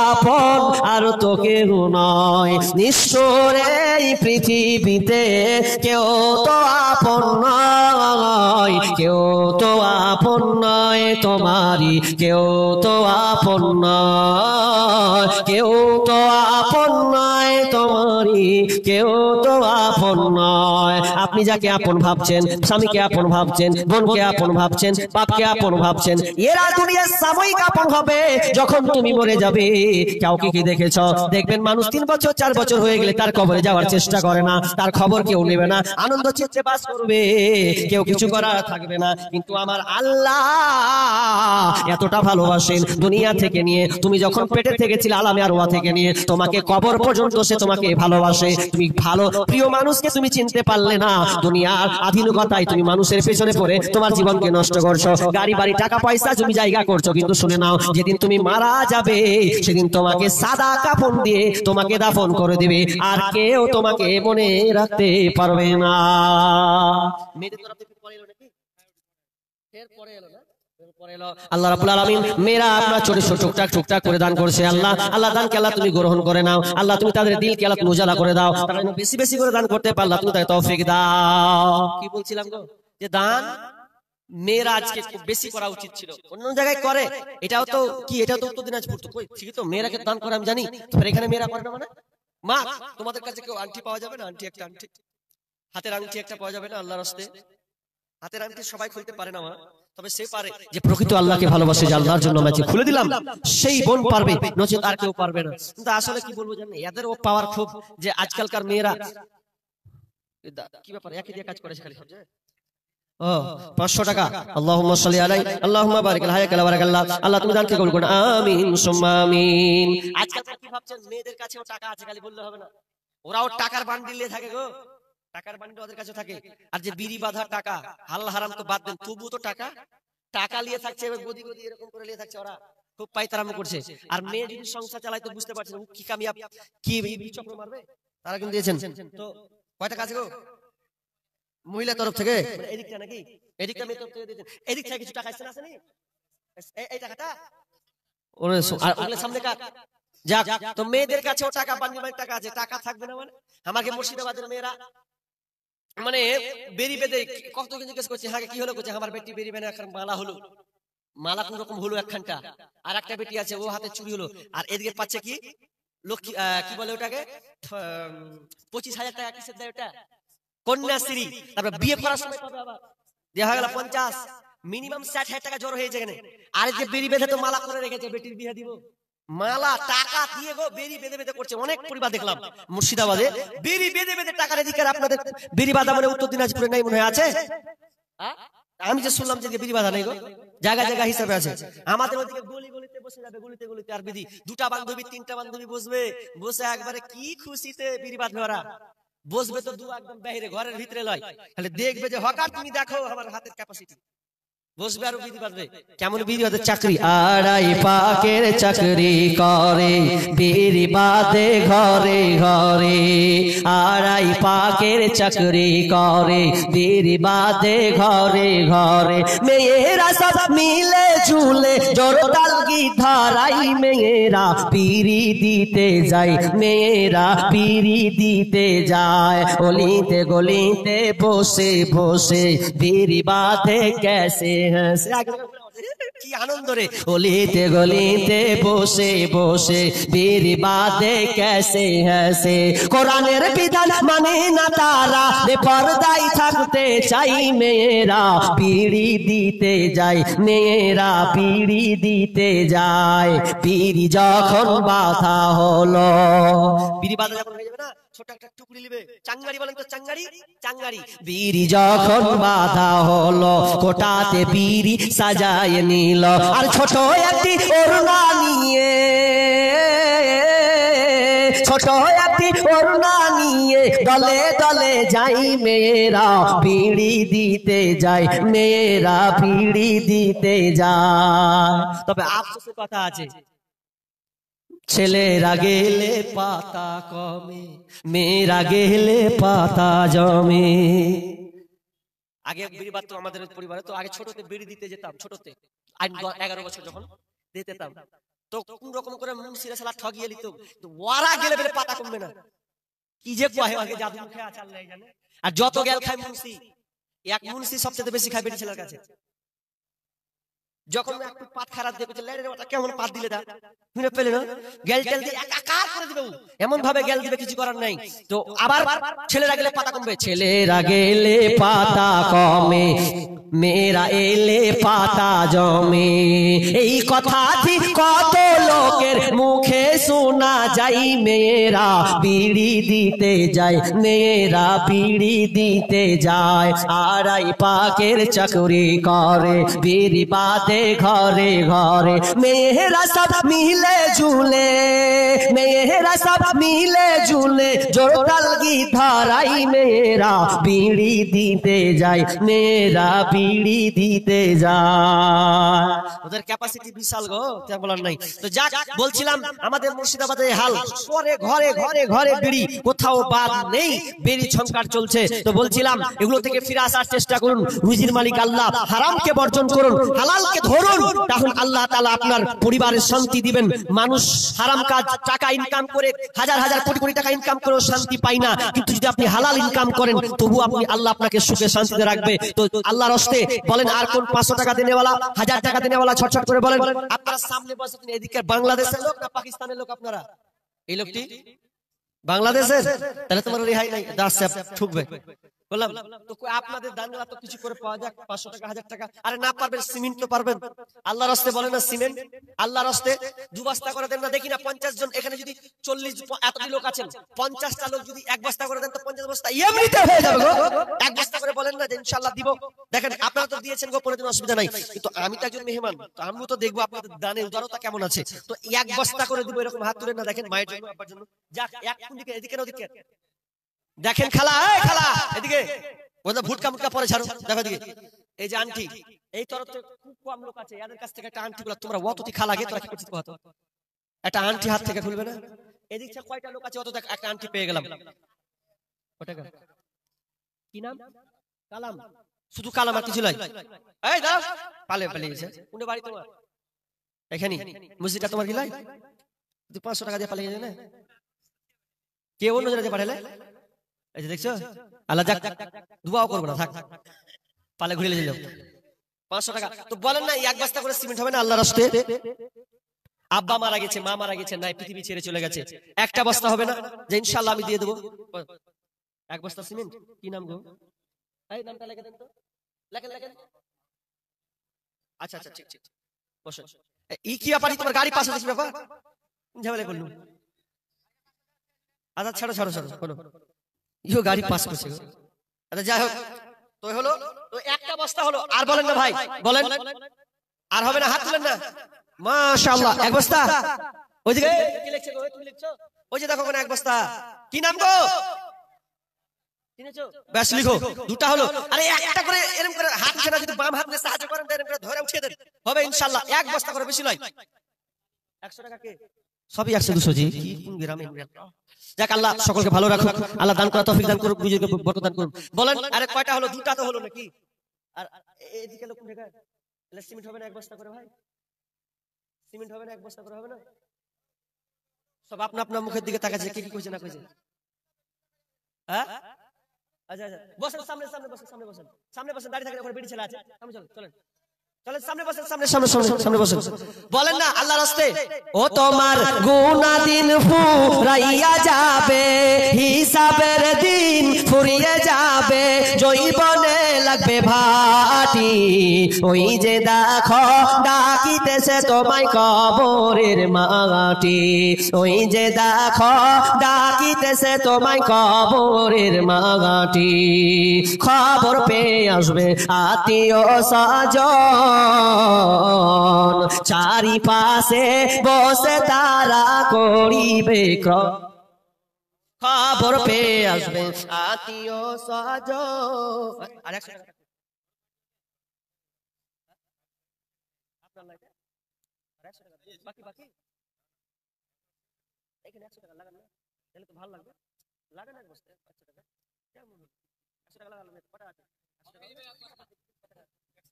আপন, আর তো তো কেউ নয়, নিষ্ঠুর এই পৃথিবীতে কেউ তো আপন নয়, কেউ তো আপন নয় তোমারই, কেউ তো আপন নয়, কেউ তো আপন নয় তোমারই, কেউ তো আপন নয়। আপনি যাকে আপন ভাবছেন, স্বামীকে আপন ভাবছেন, বোনকে আপন ভাবছেন, বাপকে আপন ভাবছেন, এরা দুনিয়ার সাময়িক আপন হবে, যখন তুমি মরে যাবে। কাউকে কি দেখেছ? দেখবেন মানুষ 3 বছর 4 বছর হয়ে গেলে তার কবরে যাওয়ার চেষ্টা করে না, তার খবর কেউ নেবে না, আনন্দ চিত্তে বাস করবে, কেউ কিছু করা থাকবে না। কিন্তু আমার আল্লাহ এতটা ভালোবাসেন, দুনিয়া থেকে নিয়ে, তুমি যখন পেটে থেকে ছিলে আলামে আরওয়া থেকে নিয়ে তোমাকে কবর পর্যন্ত সে তোমাকে ভালোবাসে। তুমি ভালো প্রিয় মানুষকে তুমি চিনতে পারলে না, দুনিয়ার আধুনিকতায় তুমি মানুষের পেছনে পড়ে তোমার জীবনকে নষ্ট করছো, গাড়ি বাড়ি টাকা পয়সা তুমি জায়গা করছো। কিন্তু শুনে নাও, যেদিন তুমি মারা যাবে সেদিন তোমাকে সাদা কাফন দিয়ে তোমাকে দাফন করে দিবে, আর কেউ তোমাকে মনে রাখতে পারবে না। আল্লাহ রাব্বুল আলামিন মেয়েরা আপনার ছোট ছোট টুকটাক টুকটাক করে দান করছে। আল্লাহ আল্লাহ দানকে আল্লাহ তুমি গ্রহণ করে নাও। আল্লাহ তুমি তাদের দিলকে আল্লাহ তুমি উজালা করে দাও, তারা বেশি বেশি করে দান করতে পারলে তুমি তাদের তৌফিক দাও। কি বলছিলাম গো, যে দান মেয়েরা আজকে খুব বেশি করা উচিত ছিল, অন্য জায়গায় করে, এটাও তো কি, এটাও তো উত্তর দিনাজপুর তো কই ঠিক তো মেয়েরাকে দান করে আমি জানি, তো এখানে মেয়েরা করে না মানে? মা তোমাদের কাছে কেউ আংটি পাওয়া যাবে না? আংটি একটা, আংটি হাতের আংটি একটা পাওয়া যাবে না আল্লাহর রাস্তে? হাতের আংটি সবাই খুলতে পারে না মা, তবে সে পারে যে প্রকৃত আল্লাহকে ভালোবাসে, যে আল্লাহর জন্য ম্যাচে খুলে দিলাম, সেই বোন পারবে, নচেত আর কেউ পারবে না। কিন্তু আসলে কি বলবো জানেন, এদের ও পাওয়ার খুব, যে আজকালকার মেয়েরা কি ব্যাপার একই দিয়ে কাজ করেছে খালি সব জায়গায়। ও 500 টাকা, আল্লাহুম্মা সাল্লি আলাই আল্লাহুম্মা বারিক আলাইহি ওয়া বারাকাল্লাহ। আল্লাহ তুমি দানকে কবুল করুন, আমিন সুম্মা আমিন। আজকাল কি ভাবছেন মেয়েদের কাছেও টাকা আছে, খালি বললে হবে না, ওরাও টাকার বান্ডিল নিয়ে থাকে গো, টাকার বান্ডিল ওদের কাছে থাকে। আর যে বিড়ি বাঁধার টাকা, হালাল হারাম তো বাদ দেন, তবু তো টাকা টাকা নিয়ে থাকছে, গদি গদি এরকম করে নিয়ে থাকছে, ওরা খুব পাইতারামি করছে। আর মেয়ে যদি সংসার চালায় তো বুঝতে পারছেন কি কামিয়াব, কি চক্র মারবে, তারা কিন্তু দিয়েছেন। তো কয় টাকা আছে গো মহিলা তরফ থেকে? এদিকটা নাকি এদিকটা মেয়ে তরফ থেকে দিয়েছেন, এদিক থেকে কিছু টাকা আসছে না, আসেনি এই টাকাটা ওরে, আর ওগুলো সামনে কাট যাক। তো মেয়েদের কাছেও টাকা, বান্ডিল টাকা আছে, টাকা থাকবে না মানে? আমাকে মুর্শিদাবাদের মেয়েরা মানে বেরি বেঁধে কত জিজ্ঞেস করছে, হ্যাঁ কি হলো, করছে আমার বেটি বেরি বেঁধে এখন মালা হলো, মালা কোন রকম হলো একখানটা, আর একটা বেটি আছে ও হাতে চুরি হলো, আর এদিকে পাচ্ছে কি লক্ষ্মী, কি বলে ওটাকে, 25,000 টাকা কিসের দেয় ওটা, কন্যাশ্রী। তারপর বিয়ে করার সময় পাবে আবার, দেওয়া গেল 50, মিনিমাম 60,000 টাকা জড়ো হয়ে যায়। আর যে বেরি বেঁধে তো মালা করে রেখেছে, বেটির বিয়ে দিব, মালা টাকা দিয়ে গো বেরি বেঁধে বেঁধে করছে। অনেক পরিবার দেখলাম মুর্শিদাবাদে বেরি বেঁধে বেঁধে টাকার এদিকে। আপনাদের বেরি বাঁধা মানে উত্তর দিনাজপুরে নাই মনে হয় আছে? আমি যে শুনলাম যে বেরি বাঁধা নেই গো, জায়গা জায়গা হিসাবে আছে। আমাদের ওদিকে গলি গলিতে বসে যাবে, গলিতে গলিতে আর বিধি 2টা বান্ধবী 3টা বান্ধবী বসবে, বসে একবারে কি খুশিতে বেরি বাঁধবে ওরা, বসবে তো একদম বাইরে, ঘরের ভিতরে লয়, তাহলে দেখবে যে হকার তুমি দেখো আমার হাতের ক্যাপাসিটি, বসবে আর বিধি বাঁধবে। কেমন বিধি বাঁধে? চাকরি আড়াই পাকের চাকরি করে, বিড়ি বাঁধে ঘরে ঘরে, আড়াই পাকের চাকরি করে, বিড়ি বাঁধে ঘরে ঘরে। মেয়েরা সব মিলে ঝুলে জোরতাল কি ধারাই, মেয়েরা পিড়ি দিতে যায়, মেয়েরা পিড়ি দিতে যায়, অলিতে গলিতে বসে বসে বিড়ি বাঁধে কেসে, কি আনন্দ রে, অলিতে গলিতে বসে বসে বিড়ি বাঁধে কেসে হেসে। কোরআনের বিধান মানে না তারা, বেপরদাই থাকতে চাই, মেয়েরা বিড়ি দিতে যায়, মেয়েরা বিড়ি দিতে যায়। বিড়ি যখন বাঁধা হলো, বিড়ি বাঁধা যখন হয়ে যাবে না, ছোট একটা টুকরি নিবে, চাঙ্গারি বলেন তো, চাঙ্গারি চাঙ্গারি। বিড়ি যখন বাঁধা হলো, কোটাতে বিড়ি সাজায় নিল, আর ছোট একটি ওড়না নিয়ে, ছোট একটি ওড়না নিয়ে দলে দলে যাই, মেয়েরা বিড়ি দিতে যায়, মেয়েরা বিড়ি দিতে যায়। তবে আফসোসের কথা আছে, ছেলেরা গেলে পাতা কমে, মেয়েরা গেলে পাতা জমে। আগে বিড়ি বাঁধতো আমাদের পরিবারে, তো আগে ছোটতে বিড়ি দিতে যেতাম, ছোটতে 11 বছর যখন দিতে যেতাম, তো কোন রকম করে মুন্সিরা শালা ঠগিয়ে লিত, ওরা গেলে বেলে পাতা কমবে না। কি যে কয় আগে জাদু মুখে আচার লাই জানে। আর যত গেল খায় মুন্সি, এক মুন্সি সবচেয়ে বেশি খায় বেটি ছেলের কাছে। যখন একটু পাত খারাপ দেখে লেরে ওটা কেমন পাত দিলে দা শুনে পেলে না, গেল টেল দিয়ে একাকার করে দিবে, এমন ভাবে গেল দিবে কিছু করার নাই। তো আবার ছেলেরা গেলে পাতা কমবে, ছেলেরা গেলে পাতা কমে, মেয়েরা এলে পাতা জমে। এই কথা ঠিক কত লোকের মুখে শোনা যায়, মেয়েরা বিড়ি দিতে যায়, মেয়েরা বিড়ি দিতে যায়। আড়াই পাকের চাকরি করে, বিড়ি বাদে ঘরে ঘরে। মেয়েরা সব মিলে ঝুলে, মেয়েরা সব মিলে ঝুলে, জোরতাল গিধারাই মেয়েরা বিড়ি দিতে যায়, মেয়েরা বিড়ি দিতে যায়। ওদের ক্যাপাসিটি বিশাল গো, তা বলার নাই। তো যাক বলছিলাম, আমাদের মুর্শিদাবাদে হাল ঘরে ঘরে ঘরে ঘরে বিড়ি, কোথাও বাদ নেই, বিড়ি ছংকার চলছে। তো বলছিলাম এগুলো থেকে ফিরে আসার চেষ্টা করুন। রুজির মালিক আল্লাহ, হারামকে বর্জন করুন, হালালকে ধরুন, তখন আল্লাহ তাআলা আপনার পরিবারের শান্তি দিবেন। মানুষ হারাম কাজ টাকা ইনকাম করে হাজার হাজার কোটি কোটি টাকা ইনকাম করেও শান্তি পায় না, কিন্তু যদি আপনি হালাল ইনকাম করেন তবু আপনি আল্লাহ আপনাকে সুখে শান্তিতে রাখবে। তো আল্লাহর হস্তে বলেন, আর কোন 500 টাকা দেনেওয়ালা 1000 টাকা দেনেওয়ালা ছটছট করে বলেন, আপনারা সামনে বসেন এদিকে বাংলাদেশের লোক না পাকিস্তানের লোক? আপনারা এই লোকটি বাংলাদেশের, তাহলে তোমার রেহাই নাই, দাস ঠুকবে। বললাম তো আপনাদের দানগুলা তো কিছু করে পাওয়া যাক, 500 টাকা 1000 টাকা। আরে না পারবেন সিমেন্ট তো পারবেন। আল্লাহর রাস্তে বলেন না সিমেন্ট, আল্লাহর রাস্তে 2 বস্তা করে দেন না, দেখি না 50 জন এখানে যদি 40 এতটি লোক আছেন, 50টা লোক যদি 1 বস্তা করে দেন তো 50 বস্তা এমনিতে হয়ে যাবে গো। 1 বস্তা করে বলেন না যে ইনশাআল্লাহ দিব। দেখেন আপনারা তো দিয়েছেন গো, পরের দিন অসুবিধা নাই, কিন্তু আমি তো একজন মেহমান, তো আমিও তো দেখবো আপনাদের দানের উদারতা কেমন আছে। তো 1 বস্তা করে দিব, এরকম হাত তুলেন না, দেখেন মায়ের জন্য আব্বার জন্য। যাক এক কোন দিকে, এদিকে না ওদিকে দেখেন। খালা এই খালা এদিকে, ওদের ভুটকা মুটকা পরে ছাড়ো, দেখো এদিকে। এই যে আন্টি, এই তরফ থেকে খুব কম লোক আছে, এদের কাছ থেকে একটা আন্টি গুলো তোমরা অতটি খালা গে তোরা কি করছিস কত, একটা আন্টি হাত থেকে খুলবে না? এদিক থেকে কয়টা লোক আছে, অত দেখ একটা আন্টি পেয়ে গেলাম। ওটা কি নাম? কালাম, শুধু কালাম আর কিছু নাই। এই দাও পালে পালিয়েছে, কোন বাড়ি তোমার? এখানে মসজিদটা তোমার কি লাই? তুই 500 টাকা দিয়ে পালিয়ে যায় না, কে অন্য জায়গায় পাঠালে? এই যে দেখছো, আল্লাহ যাক দুয়াও করবো না, থাক পালে ঘুরে যাও। 500 টাকা তো বলেন না 1 বস্তা করে সিমেন্ট হবে না আল্লাহর রাস্তে? আব্বা মারা গেছে, মা মারা গেছে, নাই পৃথিবী ছেড়ে চলে গেছে, একটা বস্তা হবে না যে ইনশাআল্লাহ আমি দিয়ে দেবো 1 বস্তা সিমেন্ট? কি নাম গো? এই নামটা লিখে দেন তো, লেখেন লেখেন। আচ্ছা আচ্ছা ঠিক ঠিক বসো। এই কি ব্যাপার, তোমার গাড়ি পাশে আছে ব্যাপার, ঝামেলা করলু? আচ্ছা ছাড়ো ছাড়ো ছাড়ো, বলো ইও গাড়ি পাস করছে। আচ্ছা যাই হোক, তো হলো তো 1টা বস্তা হলো। আর বলেন না ভাই, বলেন আর হবে না, হাত তুলেন না। মাশাআল্লাহ 1 বস্তা। ওইদিকে কি লিখছে গো, তুমি লিখছো? ওই যে দেখো কোন 1 বস্তা, কি নাম গো? চিনেছো? ব্যাস লিখো, 2টা হলো। আরে একটা করে এরকম করে হাত উঠে না, যদি বাম হাত দিয়ে সাহায্য করেন এরকম করে ধরে উঠিয়ে দেন, হবে ইনশাআল্লাহ। 1 বস্তা করে, বেশি নয়। 100 টাকা কে? সবই 100 200 জি, কি কোন গ্রামে? যাক আল্লাহ সকলকে ভালো রাখুক, আল্লাহ দান করা তৌফিক দান করুক, বুঝে বরকত দান করুন। বলেন আরে কয়টা হলো? 2টা তো হলো নাকি? আর এদিকে লোক দেখা তাহলে সিমেন্ট হবে না 1 বস্তা করে? ভাই সিমেন্ট হবে না 1 বস্তা করে? হবে না? সব আপনা আপনার মুখের দিকে তাকাচ্ছে, কে কি কইছে না কইছে। হ্যাঁ আচ্ছা আচ্ছা বসেন, সামনে সামনে বসেন, সামনে বসেন, সামনে বসেন, দাঁড়িয়ে থাকেন, ওখানে বেটি ছেলে আছে, সামনে চলেন চলেন চলেন, সামনে বসেন, সামনে সামনে সামনে সামনে বসেন। বলেন না আল্লাহর রাস্তে, ও তোমার গুনাহ দিন ফুরাইয়া যাবে, হিসাবের দিন ফুরিয়ে যাবে, জৈবনে লাগবে ভাটি, ওই যে দেখো ডাকিতেছে তোমায় কবরের মাটি, ওই যে দেখো ডাকিতেছে তোমায় কবরের মাটি, খবর পেয়ে আসবে আত্মীয় স্বজন, চারিপাশে বসে তারা করিবে খবর পেয়ে আসবে আত্মীয় স্বজন। আর 100 টাকা বাকি বাকি এখানে 100 টাকা লাগান না, তাহলে তো ভালো লাগবে, লাগান 1 বস্তা 100 টাকা, কেমন 100 টাকা লাগালাম, কটা আছে? 100 টাকা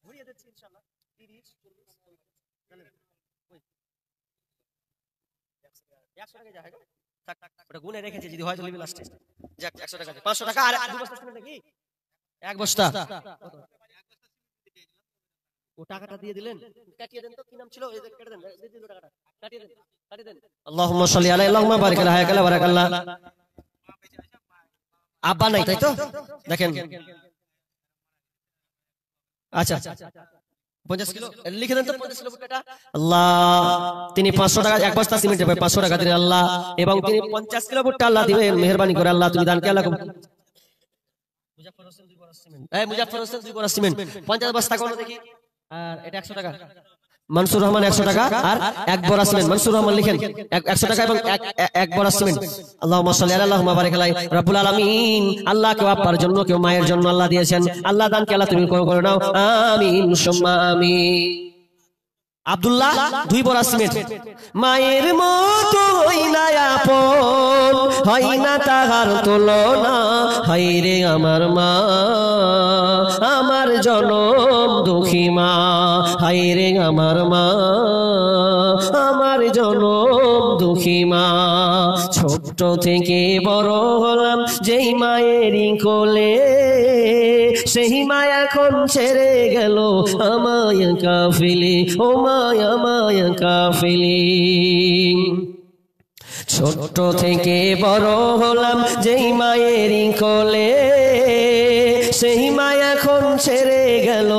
ঘুরিয়ে দিচ্ছি ইনশাআল্লাহ, 30 40 চলেন। 100 টাকা যায় না, থাক ওটা গুনে রেখেছি, যদি হয় চলবে লাস্টে। যাক 100 টাকা, 500 টাকা আর 2 বস্তা সিমেন্ট নাকি? এক বস্তা। ও টাকাটা দিয়ে দিলেন, কাটিয়ে দেন তো, কি নাম ছিল? এই যে কেটে দেন, দিয়ে দিন টাকাটা, কাটিয়ে দেন, কাটিয়ে দেন। আল্লাহুম্মা সাল্লি আলাইহি আল্লাহুম্মা বারিক আলা হায়াকালা বারাকাল্লাহ। আব্বা নাই তাই তো, দেখেন। আচ্ছা 50 কিলো লিখে দেন তো, 50 কিলো টাকা। আল্লাহ, তিনি 500 টাকা এক বস্তা সিমেন্ট পাবে, 500 টাকা দিলেন আল্লাহ, এবং তিনি 50 কিলো ভুট্টা আল্লাহ দিবেন, মেহেরবানি করে আল্লাহ, তুমি দানকে আল্লাহ কবুল। মুজাফফর হোসেন 2 বড় সিমেন্ট, এই মুজাফফর হোসেন 2 বড় সিমেন্ট, 50 বস্তা কোন দেখি। আর এটা 100 টাকা, মনসুর রহমান 100 টাকা আর এক বড় সিমেন্ট, মনসুর রহমান লিখেন 100 টাকা এবং এক বড় সিমেন্ট। আল্লাহুম্মা সাল্লি আলা আল্লাহুম্মা বারিক আলাই রব্বুল আলামিন। আল্লাহ কেউ আব্বার জন্য, কেউ মায়ের জন্য আল্লাহ দিয়েছেন, আল্লাহ দানকে আল্লাহ তুমি করে নাও, আমিন সুম্মা আমিন। আব্দুল্লাহ 2 বড় সিমেন্ট, মায়ের মতো হই না আপন, হয় না তাহার তুলনা, হায়রে আমার মা, আমার জনম দুঃখী মা, হায়রে আমার মা, আমার জনম দুঃখী মা। ছোট্ট থেকে বড় হলাম যেই মায়েরই কোলে, সেই মা এখন ছেড়ে গেল আমায় কাফিলে, ও মায়া মায়া কাফিলে। ছোট্ট থেকে বড় হলাম যেই মায়েরই কোলে, সেই মা এখন ছেড়ে গেল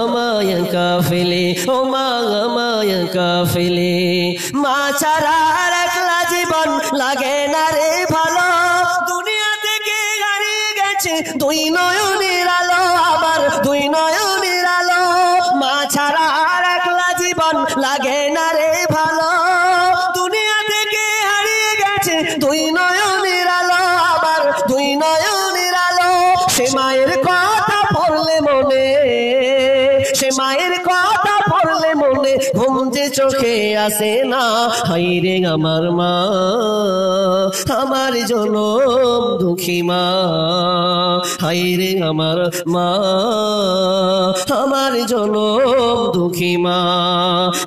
আমায় কাফিলে, ও মা আমায় কাফিলে। মা ছাড়া আর একলা জীবন লাগে না রে ভালো, দুনিয়া থেকে হারিয়ে গেছে 2 নয়নের আলো, আমার 2 নয়নের আলো। মা ছাড়া আর একলা জীবন লাগে না রে ভালো, দুনিয়া থেকে হারিয়ে গেছে 2 নয়নের আলো, আমার 2 নয়নের আলো। সে মায়ের কথা পড়লে মনে, সে মায়ের কথা পড়লে মনে, ঘুম যে চোখে আসে না, হায়রে আমার মা, আমার জনম দুঃখী মা, হায়রে আমার মা, আমার জনম দুঃখী মা।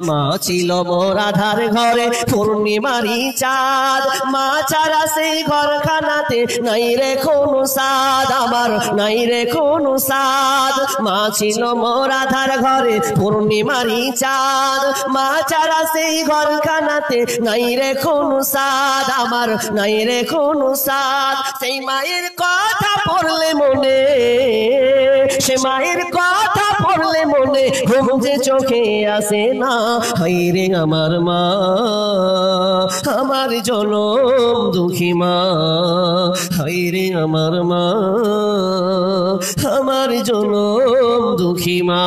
মা ছিল মোর আধার ঘরে পূর্ণিমারি চাঁদ, মা ছাড়া সেই ঘরখানাতে নাই রে কোনো সাদ, আমার নাই রে কোনো সাদ। মা ছিল মোর আধার ঘরে পূর্ণিমারি চাঁদ, মা ছাড়া সেই ঘরখানাতে নাই রে কোনো সাদ, আমার নাই রে কোনো সাদ। সেই মায়ের কথা পড়লে মনে, সে মায়ের কথা পড়লে মনে, ঘুম যে চোখে আসে না, হায়রে আমার মা, আমার জনম দুঃখী মা, হায়রে আমার মা, আমার জনম দুঃখী মা।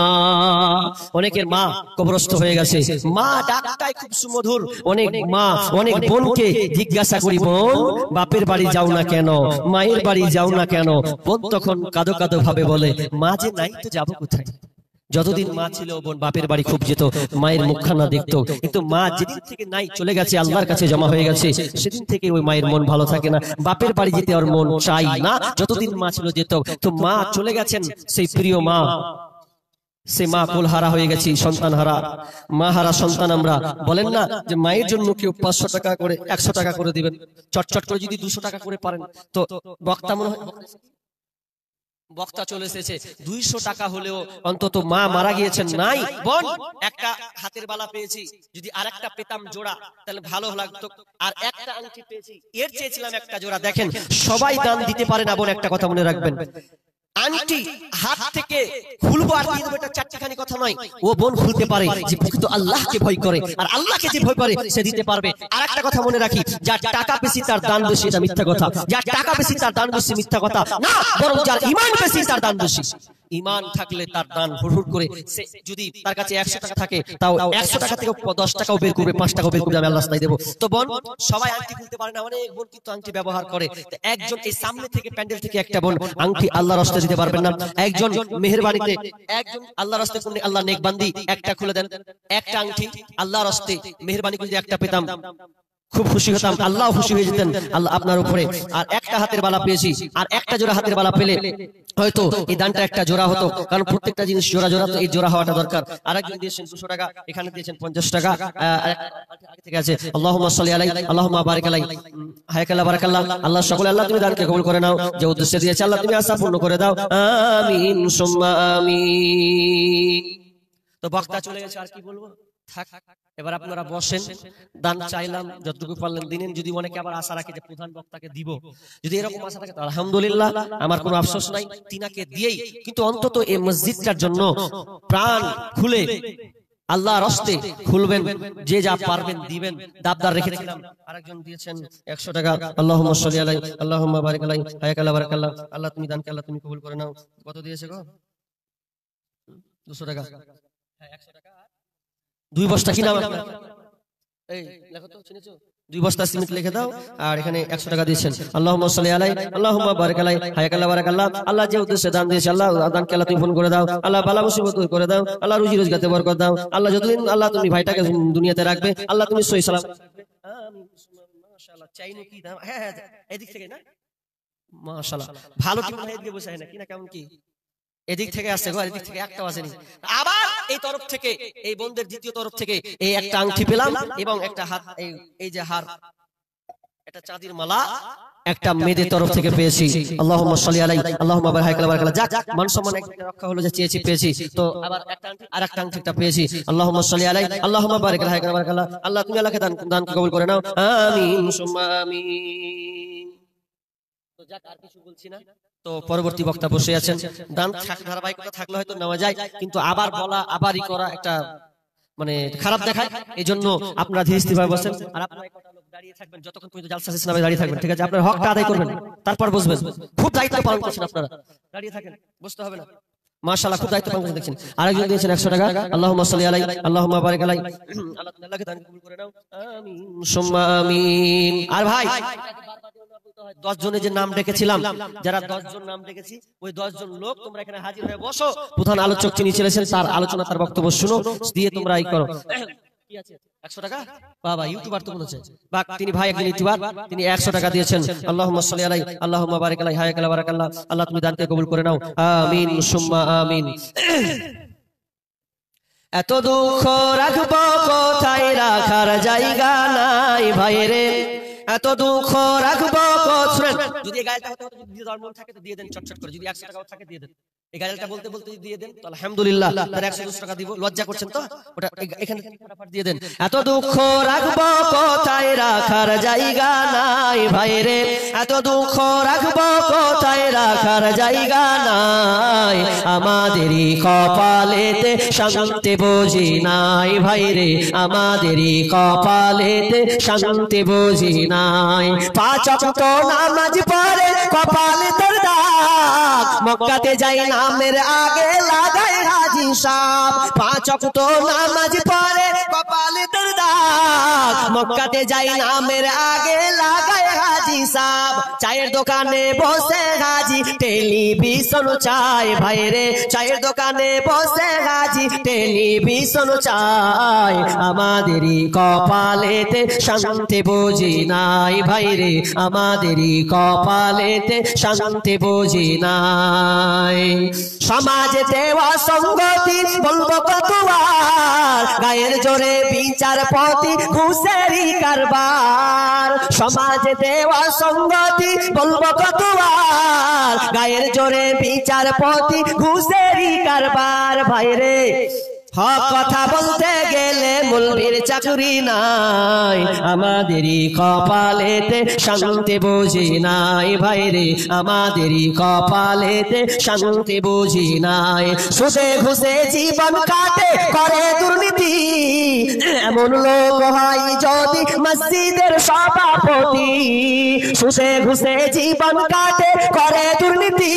অনেকের মা কবরস্থ হয়ে গেছে, মা ডাকটাই খুব সুমধুর। অনেক মা অনেক বোনকে জিজ্ঞাসা করি, বোন বাপের বাড়ি যাও না কেন, মায়ের বাড়ি যাও না কেন? বোন তখন কাঁদো কাঁদো ভাবে বলে, মা যে নাই তো যাবো কোথায়? যতদিন মা ছিল বোন বাপের বাড়ি খুব যেত, মায়ের মুখখানা দেখতো, কিন্তু মা যেদিন থেকে নাই চলে গেছে, আল্লাহর কাছে জমা হয়ে গেছে, সেদিন থেকে ওই মায়ের মন ভালো থাকে না, বাপের বাড়ি যেতে ওর মন চাই না। যতদিন মা ছিল যেত, তো মা চলে গেছেন সেই প্রিয় মা, সে মা কোলহারা হয়ে গেছি, সন্তান হারা, মা হারা সন্তান আমরা। বলেন না যে মায়ের জন্য কেউ 500 টাকা করে 100 টাকা করে দিবেন, চটচট করে যদি 200 টাকা করে পারেন তো বক্তা মনে হয় বক্তা চলে এসেছে, 200 টাকা হলেও অন্তত মা মারা গিয়েছেন নাই। বোন একটা হাতের বালা পেয়েছি, যদি আরেকটা পেতাম জোড়া তাহলে ভালো লাগতো, আর একটা আংটি পেয়েছি, এর চেয়েছিলাম একটা জোড়া। দেখেন সবাই দান দিতে পারে না বোন, একটা কথা মনে রাখবেন, আংটি হাত থেকে খুলবো আর দিয়ে দেবো এটা চারটিখানি কথা নয়। ও বোন খুলতে পারে যে প্রকৃত আল্লাহকে ভয় করে, আর আল্লাহকে যে ভয় করে সে দিতে পারবে। আর একটা কথা মনে রাখি, যার টাকা বেশি তার দান বেশি, এটা মিথ্যা কথা। যার টাকা বেশি তার দান বেশি, মিথ্যা কথা না, বরং যার ঈমান বেশি তার দান বেশি। ঈমান থাকলে তার দান হুড় করে, সে যদি তার কাছে 100 টাকা থাকে তাও 100 টাকা থেকে 10 টাকাও বের করবে, 5 টাকাও বের করবে, আমি আল্লাহ রাস্তায় দেবো। তো বোন সবাই আংটি খুলতে পারে না, অনেক বোন কিন্তু আংটি ব্যবহার করে। তো একজন এই সামনে থেকে প্যান্ডেল থেকে একটা বোন আংটি আল্লাহর রাস্তায় দিতে পারবেন না, একজন মেহেরবানিতে একজন আল্লাহর রাস্তায় কোন আল্লাহ নেকবান্দি একটা খুলে দেন, একটা আংটি আল্লাহর রাস্তায় মেহেরবানি করে একটা পেতাম খুব খুশি হতাম, আল্লাহ খুশি হয়ে যেতেন আল্লাহ আপনার উপরে। আর একটা হাতের বালা পেয়েছি, আর একটা জোড়া হাতের বালা পেলে হয়তো এই দানটা একটা জোড়া হতো, কারণ প্রত্যেকটা জিনিস জোড়া জোড়া, তো এই জোড়া হওয়াটা দরকার। আরেকজন দিয়েছেন 200 টাকা, এখানে দিয়েছেন 50 টাকা, আগে থেকে আছে আল্লাহুম্মা সাল্লি আলাইহি আল্লাহুম্মা বারিক আলাইহি হায়াকাল্লাহ বারাকাল্লাহ। আল্লাহ সকলে আল্লাহ তুমি দানকে কবুল করে নাও, যে উদ্দেশ্যে দিয়েছে আল্লাহ তুমি আশা পূর্ণ করে দাও, আমিন সুম্মা আমিন। তো বক্তা চলে গেছে, আর কি বলবো, থাক। এবার আপনারা বসেন, দান চাইলাম যতটুকু পারলেন দিনেন। যদি অনেকে আবার আশা রাখে যে প্রধান বক্তাকে দিব, যদি এরকম আশা থাকে তো আলহামদুলিল্লাহ, আমার কোনো আফসোস নাই, তিনাকে দিয়েই কিন্তু অন্তত এই মসজিদটার জন্য প্রাণ খুলে আল্লাহর রাস্তে খুলবেন, যে যা পারবেন দিবেন। দাবদার রেখেছিলাম, আরেকজন দিয়েছেন 100 টাকা, আল্লাহুম্মা সাল্লি আলাইহি আল্লাহুম্মা বারিক আলাইহি হায়াকাল্লাহ বারাকাল্লাহ। আল্লাহ তুমি দানকে আল্লাহ তুমি কবুল করে নাও। কত দিয়েছে গো? 200 টাকা, হ্যাঁ 100 টাকা, 2 বস্তা। কি নাম আপনার? এই লেখো তো, চিনেছো? 2 বস্তা সিমেন্ট লিখে দাও। আর এখানে 100 টাকা দিয়েছেন, আল্লাহুম্মা সাল্লি আলাইহি আল্লাহুম্মা বারিক আলাইহি হায়াকাল্লাহ বারাকাল্লাহ। আল্লাহ যে উদ্দেশ্যে দান দিয়েছে আল্লাহ দানকে আল্লাহ তুমি পূরণ করে দাও, আল্লাহ বালা মুসিবত দূর করে দাও, আল্লাহ রুজি রোজগারে বরকত দাও, আল্লাহ যতদিন আল্লাহ তুমি ভাইটাকে দুনিয়াতে রাখবে আল্লাহ তুমি সহি সালাম। আমিন মাশাআল্লাহ। চাইনো কি দাম? হ্যাঁ হ্যাঁ এদিক থেকে না, মাশাআল্লাহ ভালো কি মনে এদিকে বসে হয় না কি, না কেমন কি? এদিক থেকে আসছে গো, এদিক থেকে একটাও আসেনি। আবার এই তরফ থেকে, এই বন্ধের দ্বিতীয় তরফ থেকে এই একটা আংটি পেলাম, এবং একটা হাত, এই যে হার, এটা চাঁদির মালা একটা মেয়েদের তরফ থেকে পেয়েছি। আল্লাহুম্মা সাল্লি আলাইহি আল্লাহুম্মা বারিক আলাইহি। যাক, মান সম্মান একটা রক্ষা হলো, যে চেয়েছি পেয়েছি। তো আবার একটা আংটি, আরেকটা আংটিটা পেয়েছি, আল্লাহুম্মা সাল্লি আলাইহি আল্লাহুম্মা বারিক আলাইহি বারাকাল্লাহ। আল্লাহ তুমি আল্লাহকে দান কবুল করে নাও, আমিন সুম্মা আমিন। তো যাক, আর কিছু বলছি না। তো পরবর্তী বক্তা বসে আছেন, দান ধারাবাহিকতা থাকলে হয়তো নেওয়া যায়, কিন্তু আবার বলা আবারই করা একটা মানে খারাপ দেখায়। এই জন্য আপনারা ধীরে স্থির ভাবে বসেন, আর আপনারা কটা লোক দাঁড়িয়ে থাকবেন যতক্ষণ পর্যন্ত জালসা শেষ না হবে, দাঁড়িয়ে থাকবেন, ঠিক আছে? আপনার হকটা আদায় করবেন, তারপর বসবেন। খুব দায়িত্ব পালন করছেন আপনারা, দাঁড়িয়ে থাকেন, বসতে হবে না। মাশাআল্লাহ, খুব দায়িত্ব পালন করছেন দেখছেন। আরেকজন দিয়েছেন 100 টাকা, আল্লাহুম্মা সাল্লি আলাইহি আল্লাহুম্মা বারিক আলাইহি। আল্লাহ আল্লাহকে দান কবুল করে নাও, আমিন সুম্মা আমিন। আর ভাই 10 জনের যে নাম ডেকেছিলাম, যারা 10 জন নাম ডেকেছি, ওই 10 জন লোক তোমরা এখানে হাজির হয়ে বসো। প্রধান আলোচক যিনি ছিলেন তার আলোচনা, তার বক্তব্য শুনো, দিয়ে তোমরা এই করো। কি আছে 100 টাকা? বাবা ইউটিউবার তো মনে হচ্ছে, বা তিনি ভাই একজন ইউটিউবার, তিনি 100 টাকা দিয়েছেন। আল্লাহুম্মা সাল্লি আলাইহি আল্লাহুম্মা বারিক আলাইহি হায়াকাল্লাহ বারাকাল্লাহ। আল্লাহ তুমি দানকে কবুল করে নাও, আমিন সুম্মা আমিন। এত দুঃখ রাখবো কোথায়, রাখার জায়গা নাই ভাইরে, এত দুঃখ রাখবো কোথায়। যদি এই গায়টা হতে যদি মন থাকে তো দিয়ে দেন চটচট করে, যদি 100 টাকাও থাকে দিয়ে দেন। এই গায়টা বলতে বলতে দিয়ে দেন তো আলহামদুলিল্লাহ। তার 120 টাকা দিব, লজ্জা করছেন তো, ওটা এখানে ফটাফট দিয়ে দেন। এত দুঃখ রাখবো কোথায়, রাখার জায়গা নাই ভাইরে, এত দুঃখ রাখবো কোথায়, রাখার জায়গা নাই। আমাদেরই কপালেতে শান্তি বুঝি নাই ভাইরে, আমাদেরই কপালেতে শান্তি বুঝি নাই। 5 ওয়াক্ত নামাজ পড়ে কপালে তোর দাগ, মক্কাতে যাই নামের আগে লাগাই হাজি সাহেব। 5 ওয়াক্ত নামাজ পড়ে কপালে তোর দাগ, মক্কাতে যাই নামের আগে লাগাই হাজি সাহেব। চায়ের দোকানে বসে হাজি টেলিভিশন চাই ভাইরে, চায়ের দোকানে বসে হাজি টেলিভিশন চাই। আমাদেরই কপালেতে শান্তি বুঝি নাই ভাইরে, আমাদেরই কপালেতে শান্তি বুঝি নাই। সমাজেতে অসঙ্গতি বলবো কতবার, গায়ের জোরে বিচারপতি ঘুষেরই কারবার। সমাজেতে অসঙ্গতি বলবো কতবার, গায়ের জোরে বিচারপতি ঘুষেরই কারবার। ভাইরে হক কথা বলতে গেলে মুলবির চাকরি নাই, আমাদেরই কপালেতে শান্তি বুঝি নাই ভাইরে, আমাদেরই কপালেতে শান্তি বুঝি নাই। সুদে ঘুষে জীবন কাটে করে দুর্নীতি, এমন লোক হয় যদি মসজিদের সভাপতি। সুদে ঘুষে জীবন কাটে করে দুর্নীতি,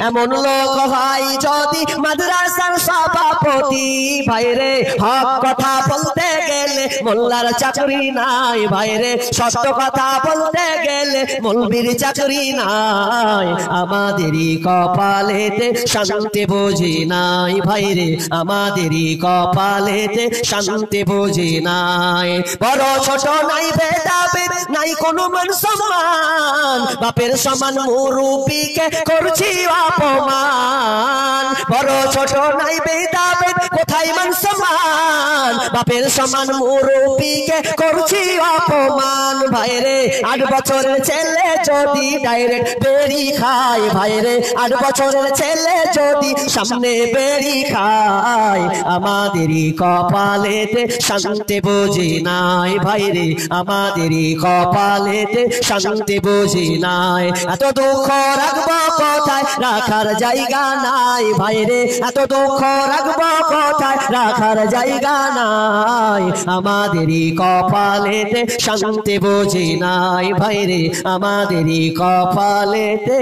এমন লোক হয় যদি মাদ্রাসার সভাপতি। ভাইরে হক কথা বলতে গেলে মোল্লার চাকরি নাই ভাইরে সত্য কথা বলতে গেলে মৌলবীর চাকরি নাই আমাদেরই কপালেতে শান্তি বুঝি নাই ভাইরে আমাদেরই কপালেতে শান্তি বুঝি নাই বড় ছোট নাই ভেদাভেদ নাই কোনো মান সম্মান বাপের সমান মুরব্বিকে করছি অপমান বড় ছোট নাই ভেদাভেদ কোথায় মান সম্মান বাপের সমান মুরব্বিকে করছি অপমান ভাইরে 8 বছরের ছেলে যদি ডাইরেক্ট বেরি খায় ভাইরে 8 বছরের ছেলে যদি সামনে বেরি খায় আমাদেরই কপালেতে শান্তি বুঝি নাই ভাইরে আমাদেরই কপালেতে শান্তি বুঝি নাই এত দুঃখ রাখবো কোথায় রাখার জায়গা নাই ভাইরে এত দুঃখ রাখবো কোথায় রাখার জায়গা নাই আমাদেরই কপালেতে শান্তি বুঝি নাই ভাইরে আমাদেরই কপালেতে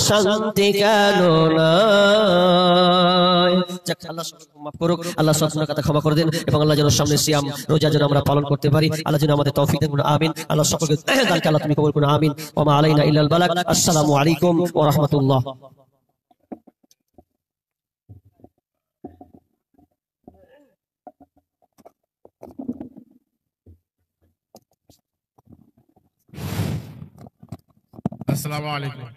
শান্তি কেন নাই যাক আল্লাহ মাফ করুক আল্লাহ সত্য কথা ক্ষমা করে দেন এবং আল্লাহ যেন সামনে সিয়াম রোজা যেন আমরা পালন করতে পারি আল্লাহ যেন আমাদের তৌফিক দেন আমিন আল্লাহ সকলকে দানকে আল্লাহ তুমি কবুল করুন আমিন ওয়া মা আলাইনা ইল্লাল বালাগ আসসালামু আলাইকুম ওয়া রাহমাতুল্লাহ আসসালামু আলাইকুম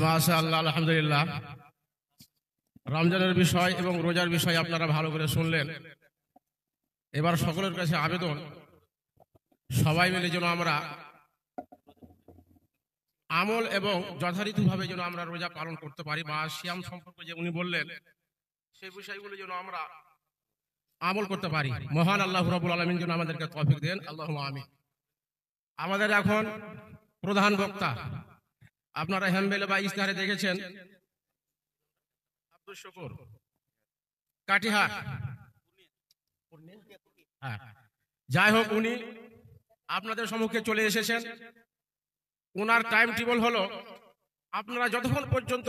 মাশাআল্লাহ আলহামদুলিল্লাহ রমজানের বিষয় এবং রোজার বিষয় আপনারা ভালো করে শুনলেন এবার সকলের কাছে আবেদন সবাই মিলে যেন আমরা আমল এবং যথারীতিভাবে যেন আমরা রোজা পালন করতে পারি বা সিয়াম সম্পর্কে যে উনি বললেন সেই বিষয়গুলো যেন আমরা আমল করতে পারি মহান আল্লাহ রাব্বুল আলামিন যেন আমাদেরকে তৌফিক দেন আল্লাহুম্মা আমিন আমাদের এখন প্রধান বক্তা আপনারা হ্যাম্বেলে বা ইস্তাহারে দেখেছেন আব্দুল শুকুর কাটিহার হ্যাঁ যাই হোক উনি আপনাদের সম্মুখে চলে এসেছেন ওনার টাইম টেবিল হলো আপনারা যতক্ষণ পর্যন্ত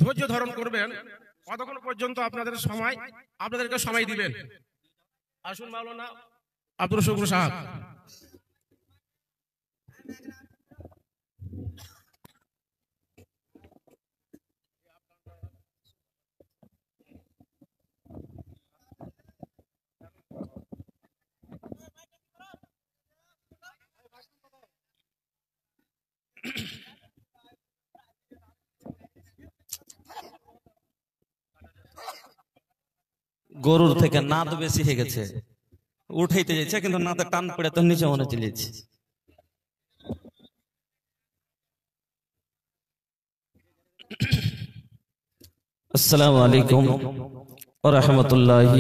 ধৈর্য ধারণ করবেন ততক্ষণ পর্যন্ত আপনাদেরকে সময় দিবেন আসুন মাওলানা আব্দুল শুকুর সাহেব গরুর থেকে নাদ বেশি হয়ে গেছে উঠাইতে যাচ্ছে কিন্তু নাতে টান পড়ে তো নিচে মনে চলে যাচ্ছে আসসালামু আলাইকুম ওয়া রাহমাতুল্লাহি